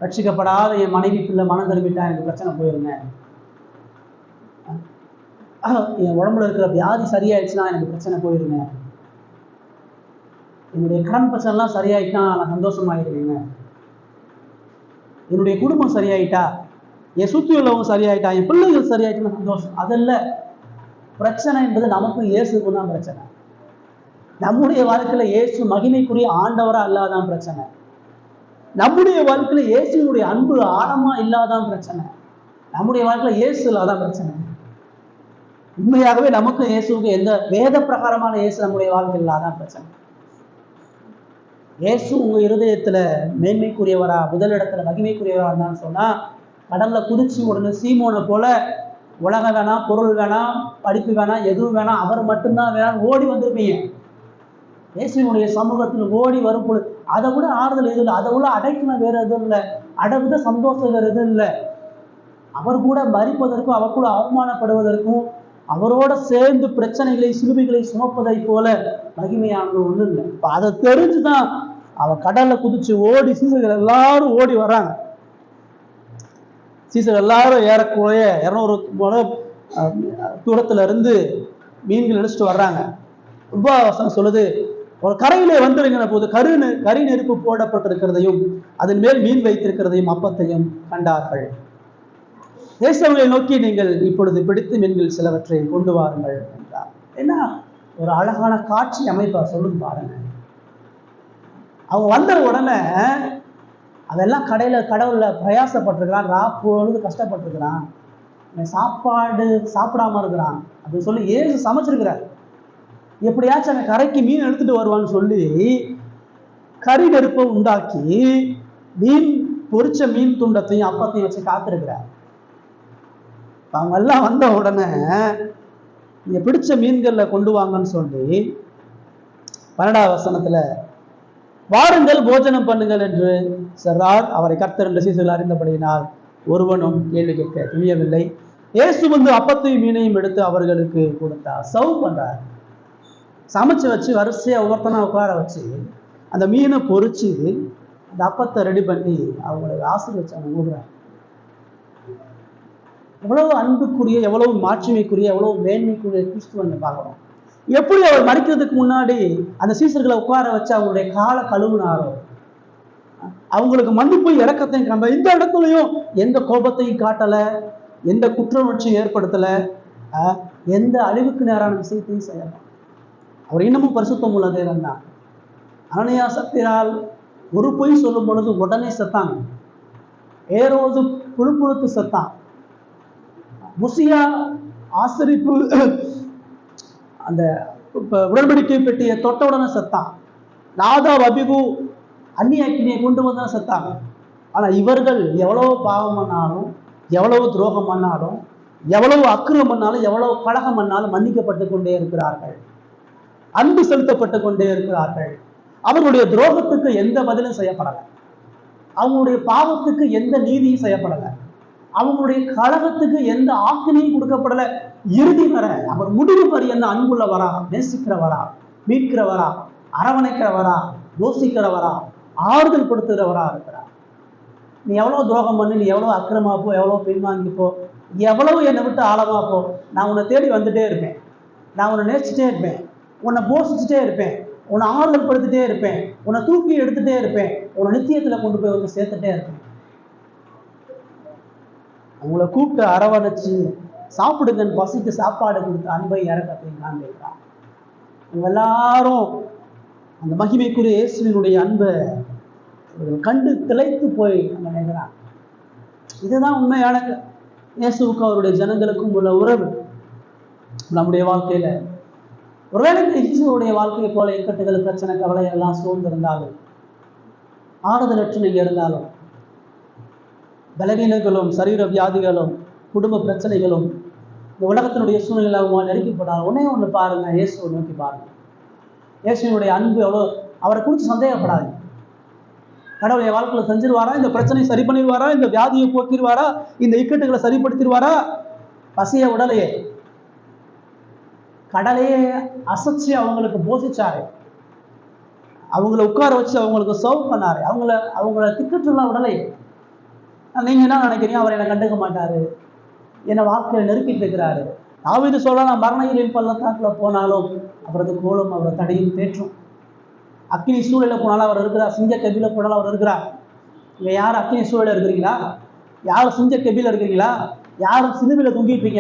[SPEAKER 1] ரட்சிக்கப்படாத என் மனைவி பிள்ளை மனம் திரும்பிட்டா எனக்கு பிரச்சனை போயிருங்க, என் உடம்புல இருக்கிற வியாதி சரியாயிடுச்சுன்னா எனக்கு பிரச்சனை போயிருங்க, என்னுடைய கடன் பிரச்சனைலாம் சரியாயிட்டா நான் சந்தோஷமாயிருக்கேங்க, என்னுடைய குடும்பம் சரியாயிட்டா, என் சுற்றி உள்ளவங்க சரியாயிட்டா, என் பிள்ளைகள் சரியாயிட்டுன்னா சந்தோஷம். அதல்ல பிரச்சனை என்பது நமக்கும் இயேசுக்கும் தான் பிரச்சனை. நம்முடைய வாழ்க்கையில இயேசு மகிமைக்குரிய ஆண்டவரா இல்லாதான் பிரச்சனை, நம்முடைய வாழ்க்கையில இயேசுனுடைய அன்பு ஆழமா இல்லாதான் பிரச்சனை, நம்முடைய வாழ்க்கையில இயேசு இல்லாதான் பிரச்சனை. உண்மையாகவே நமக்கும் இயேசுக்கு எந்த வேத பிரகாரமான இயேசு நம்முடைய வாழ்க்கையில் இல்லாதான் பிரச்சனை. இயேசு உங்க இருதயத்துல மேன்மைக்குரியவரா, முதலிடத்துல மகிமைக்குரியவரா இருந்தான்னு சொன்னா கடல்ல குதிச்சு உடனே சீமோனை போல உலகம் வேணாம், பொருள் வேணாம், படிப்பு வேணாம், எதுவும் வேணாம், அவர் மட்டும்தான் வேணாம் ஓடி வந்திருப்பீங்க. இயேசுனுடைய சமூகத்தில் ஓடி வரும் பொழுது அதை விட ஆறுதல் எதுவும் இல்லை, அதை விட அடைக்கணும் வேற எதுவும் இல்லை, அதை விட சந்தோஷம் வேற எதுவும் இல்லை. அவர் கூட மறிப்பதற்கும் அவர் கூட அவமானப்படுவதற்கும் அவரோட சேர்ந்து பிரச்சனைகளை சிலுவைகளை சுமப்பதை போல மகிமையானது ஒன்றும் இல்லை. இப்போ அதை தெரிஞ்சுதான் அவன் கடல்ல குதிச்சு ஓடி சீசர்கள் எல்லாரும் ஓடி வர்றாங்க. சீசர் எல்லாரும் ஏறக்குறைய 200 முறை தூரத்துல இருந்து மீன்கள் எடுத்துட்டு வர்றாங்க. ரொம்ப வசனம் சொல்லுது, ஒரு கரையிலே வந்துருங்கிற போது கரி நெருப்பு போடப்பட்டிருக்கிறதையும் அதன் மேல் மீன் வைத்திருக்கிறதையும் அப்பத்தையும் கண்டார்கள். இயேசுவை நோக்கி நீங்கள் இப்பொழுது பிடித்து மீன்கள் சிலவற்றை கொண்டு வாருங்கள் என்றார். ஏன்னா ஒரு அழகான காட்சி அமைப்பா சொல்லுங்க பாருங்க. அவங்க வந்த உடனே அதெல்லாம் கடவுள்ல பிரயாசப்பட்டிருக்கிறான், பொழுது கஷ்டப்பட்டிருக்கிறான், சாப்பாடு சாப்பிடாம இருக்கிறான் அப்படின்னு சொல்லி ஏசு சமைச்சிருக்கிறார். எப்படியாச்சும் அவன் கரைக்கு மீன் எடுத்துட்டு வருவான்னு சொல்லி கறி நெருப்பை உண்டாக்கி மீன் பொரிச்ச மீன் துண்டத்தையும் அப்பத்தையும் வச்சு காத்திருக்கிறார். அவங்க எல்லாம் வந்த உடனே நீங்க பிடிச்ச மீன்கள்ல கொண்டு வாங்கன்னு சொல்லி 12ஆம் வசனத்துல வாருங்கள் போஜனம் பண்ணுங்கள் என்று சொன்னார். அவரை கர்த்தர் என்று சீசர்கள் அறிந்தபடியினால் ஒருவனும் கேள்வி கேட்க துணியவில்லை. இயேசு அப்பத்தையும் மீனையும் எடுத்து அவர்களுக்கு கொடுத்தார். சர்வ் பண்றார். சமைச்சு வச்சு வரிசையா ஒவ்வொருத்தனா உட்கார வச்சு அந்த மீனை பொறிச்சு அந்த அப்பத்தை ரெடி பண்ணி அவங்களுக்கு ஆசீர்வதிச்சு கொடுக்குறாங்க. எவ்வளவு அன்புக்குரிய, எவ்வளவு மாட்சிமைக்குரிய, எவ்வளவு மேன்மைக்குரிய கிறிஸ்துவனை பார்க்கணும். எப்படி அவர் மறிக்கிறதுக்கு முன்னாடி அந்த சீசர்களை உட்கார வச்சு அவங்களுடைய காலை கழுவுனாரோ, அவங்களுக்கு மன்னிப்பு இறக்கத்தையும் காண்ப. இந்த இடத்துலையும் எந்த கோபத்தையும் காட்டல, எந்த குற்றவுணர்ச்சியும் ஏற்படுத்தல, எந்த அழிவுக்கு நேரான விஷயத்தையும் செய்யலாம். அவர் இன்னமும் பரிசுத்தம் உள்ள தேவன் தான். அனனியா சப்திரால் ஒரு பொய் சொல்லும் பொழுது உடனே செத்தாங்க. ஏரோது புழுப்புழுத்து செத்தான். முசியா ஆசரிப்பு அந்த உடன்படிக்கை பெட்டியை தொட்ட உடனே செத்தான். நாதாப் அபிகு அந்நிய அக்கினியை கொண்டு வந்தா செத்தாங்க. ஆனா இவர்கள் எவ்வளவு பாவம் பண்ணாலும், எவ்வளவு துரோகம் பண்ணாலும், எவ்வளவு அக்கிரம் பண்ணாலும், எவ்வளவு கலகம் பண்ணாலும் மன்னிக்கப்பட்டு கொண்டே இருக்கிறார்கள். அன்பு செலுத்தப்பட்டு கொண்டே இருக்கிறார்கள். அவர்களுடைய துரோகத்துக்கு எந்த பதிலும் செய்யப்படலை. அவங்களுடைய பாவத்துக்கு எந்த நீதியும் செய்யப்படலை. அவங்களுடைய கழகத்துக்கு எந்த ஆக்கினையும் கொடுக்கப்படலை. இறுதி வர அவர் முடிவு பரியந்த அன்புள்ளவரா, நேசிக்கிறவரா, மீட்கிறவரா, அரவணைக்கிறவரா, யோசிக்கிறவரா, ஆறுதல் படுத்துகிறவரா இருக்கிறார். நீ எவ்வளவு துரோகம் பண்ணு, நீ எவ்வளவு அக்கிரமாப்போ, எவ்வளவு பின்வாங்கிப்போ, எவ்வளவு என்னை விட்டு ஆழமாப்போ, நான் உன்னை தேடி வந்துட்டே இருப்பேன். நான் உன்னை நேசிச்சுட்டே இருப்பேன். உன்னை போஷிச்சுட்டே இருப்பேன். உன்னை ஆறுதல் படுத்திட்டே இருப்பேன். உன்னை தூக்கி எடுத்துட்டே இருப்பேன். உன்னை நித்தியத்துல கொண்டு போய் வந்து சேர்த்துட்டே இருப்பேன். உங்களை கூப்பிட்டு அரவணைச்சு சாப்பிடுங்கன்னு பசிக்கு சாப்பாடு கொடுத்து அன்பை இறக்கத்தையும் காண்பிக்கிறான். அவங்க எல்லாரும் அந்த மகிமைக்குரிய இயேசுவினுடைய அன்பை கண்டு திளைத்து போய் அங்க நினைக்கிறான். இதுதான் உண்மையான இயேசுவுக்கு அவருடைய ஜனங்களுக்கும் உள்ள உறவு. நம்முடைய வாழ்க்கையில ஒருவேளை இயேசுடைய வாழ்க்கையை போல இக்கட்டுகள், பிரச்சனை, கவலை எல்லாம் சூழ்ந்திருந்தாலும், ஆறுதலற்று நீங்க இருந்தாலும், பலவீனங்களும், சரீர வியாதிகளும், குடும்ப பிரச்சனைகளும், இந்த உலகத்தினுடைய சூழ்நிலை நெருக்கப்படாது, ஒன்னே ஒன்று பாருங்க, இயேசுவை நோக்கி பாருங்க. இயேசுனுடைய அன்பு எவ்வளோ, அவரை குறித்து சந்தேகப்படாது. கடவுளை வாழ்க்கையில் செஞ்சிருவாரா, இந்த பிரச்சனையை சரி பண்ணிடுவாரா, இந்த வியாதியை போக்கிடுவாரா, இந்த இக்கட்டுகளை சரிப்படுத்திடுவாரா? பசிய உடலையே கடலையே அசைச்சு அவங்களுக்கு போஷிச்சாரு. அவங்கள உட்கார வச்சு அவங்களுக்கு சர்வ் பண்ணாரு. அவங்கள திக்கட்டுலாம் உடலை. நீங்க என்ன நினைக்கிறீங்க? அவர் என்னை கண்டுக்க மாட்டாரு, என்னை வாழ்க்கையில நெருக்கிட்டு இருக்கிறாரு. தாவீது சொல்ல, நான் மரண பள்ளத்தாக்குல போனாலும் அவரது கோலம் அவரை தடையும் தேற்றும். அக்கினி சூழல போனாலும் அவர் இருக்கிறார். சிங்க கபில போனாலும் அவர் இருக்கிறார். இங்க யாரும் அக்கினி சூழல இருக்கிறீங்களா? யாரும் சிங்க கபில இருக்கிறீங்களா? யாரும் சிலுவையில தொங்கிட்டு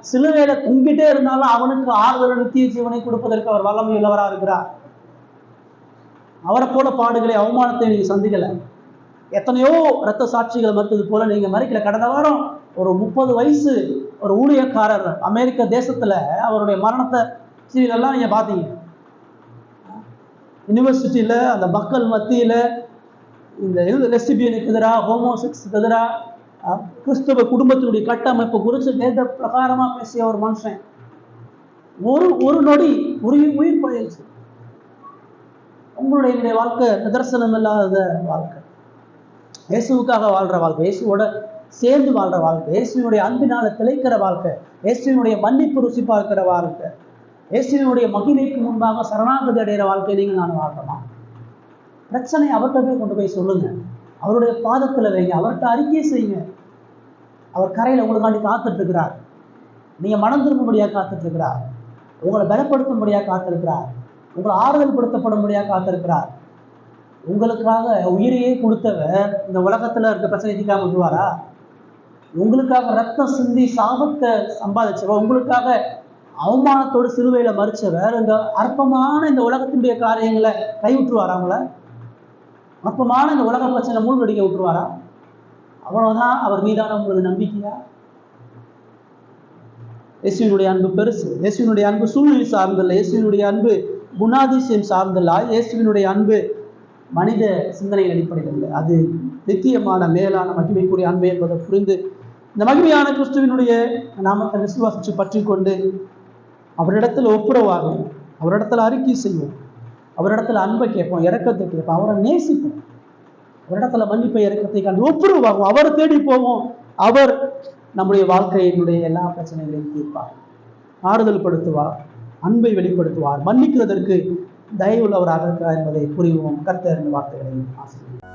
[SPEAKER 1] சிலுவையில தொங்கிட்டே இருந்தாலும் அவனுக்கு ஆறுதல், நித்திய ஜீவனை கொடுப்பதற்கு அவர் வல்லமை உள்ளவரா இருக்கிறார். அவரை போல பாடுகளை, அவமானத்தை நீங்க சந்திக்கல. எத்தனையோ இரத்த சாட்சிகளை மறுத்தது போல நீங்க மறிக்கல. கடந்த வாரம் ஒரு 30 வயசு ஒரு ஊழியக்காரர் அமெரிக்க தேசத்துல அவருடைய மரணத்தை சீரியெல்லாம் நீங்க பாத்தீங்க. யூனிவர்சிட்டியில அந்த மக்கள் மத்தியில இந்த லெஸ்பியனுக்கு எதிராக, ஹோமோசெக்ஸுக்கு எதிராக, கிறிஸ்தவ குடும்பத்தினுடைய கட்டமைப்பு குறித்து வேத பிரகாரமா பேசிய ஒரு மனுஷன் ஒரு நொடி உயிர் போயிடுச்சு. உங்களுடைய வாழ்க்கை நிதர்சனம் இல்லாத வாழ்க்கை, இயேசுவுக்காக வாழ்ற வாழ்க்கை, இயேசுவோட சேர்ந்து வாழ்ற வாழ்க்கை, இயேசுவினுடைய அன்பினால திளைக்கிற வாழ்க்கை, இயேசுவினுடைய மன்னிப்பு ருசி பார்க்கிற வாழ்க்கை, இயேசுவினுடைய மகிமைக்கு முன்பாக சரணாகதி அடைகிற வாழ்க்கை நீங்கள் நான் வாழ்றோமா? பிரச்சனை அவர்கிட்ட போய் கொண்டு போய் சொல்லுங்க. அவருடைய பாதத்துல வைங்க. அவர்கிட்ட அறிக்கை செய்யுங்க. அவர் கரையில உங்களுக்காண்டி காத்துட்டு இருக்கிறார். நீங்க மனம் திரும்பும்படியாக காத்துட்டு இருக்கிறார். உங்களை பலப்படுத்தும்படியாக காத்திருக்கிறார். உங்களை ஆறுதல் படுத்தப்படும்படியாக காத்திருக்கிறார். உங்களுக்காக உயிரையே கொடுத்தவர் இந்த உலகத்துல இருக்க பிரச்சனை தீர்க்காம விடுவாரா? உங்களுக்காக ரத்தம் சிந்தி சாபத்தை சம்பாதிச்சவர், உங்களுக்காக அவமானத்தோடு சிலுவையில மறிச்சவர் இந்த அற்பமான இந்த உலகத்தினுடைய காரியங்களை கைவிட்டுருவாரா? அவங்கள அற்பமான இந்த உலக பிரச்சனை மூழ்கடிக்க விட்டுருவாரா? அவ்வளவுதான் அவர் மீதான உங்களது நம்பிக்கையா? இயேசுவினுடைய அன்பு பெருசு. இயேசுவினுடைய அன்பு சூழ்நிலை சார்ந்தல்ல. இயேசுவினுடைய அன்பு குணாதிசயம் சார்ந்தல்ல. இயேசுவினுடைய அன்பு மனித சிந்தனையின் அடிப்படையில் இல்லை. அது நித்தியமான மேலான மகிமைக்குரிய அன்பு என்பதை புரிந்து இந்த மகிமையான கிறிஸ்துவினுடைய நாமத்தை விசுவாசிச்சு பற்றி கொண்டு அவரிடத்துல ஒப்புரவாகும், அவரிடத்துல அறிக்கை செய்வோம், அவரிடத்துல அன்பை கேட்போம், இரக்கத்தை கேட்போம், அவரை நேசிப்போம், அவரிடத்துல மன்னிப்பை இரக்கத்தை கண்டு ஒப்புரவாகும், அவரை தேடி போவோம். அவர் நம்முடைய வாழ்க்கையினுடைய எல்லா பிரச்சனைகளையும் தீர்ப்பார், ஆறுதல் படுத்துவார், அன்பை வெளிப்படுத்துவார், மன்னிக்கிறதற்கு தயவுள்ளவராக இருக்கிறார் என்பதை புரிவோம். கர்த்தர் இந்த வார்த்தைகளை ஆசீர்வதிப்பார்.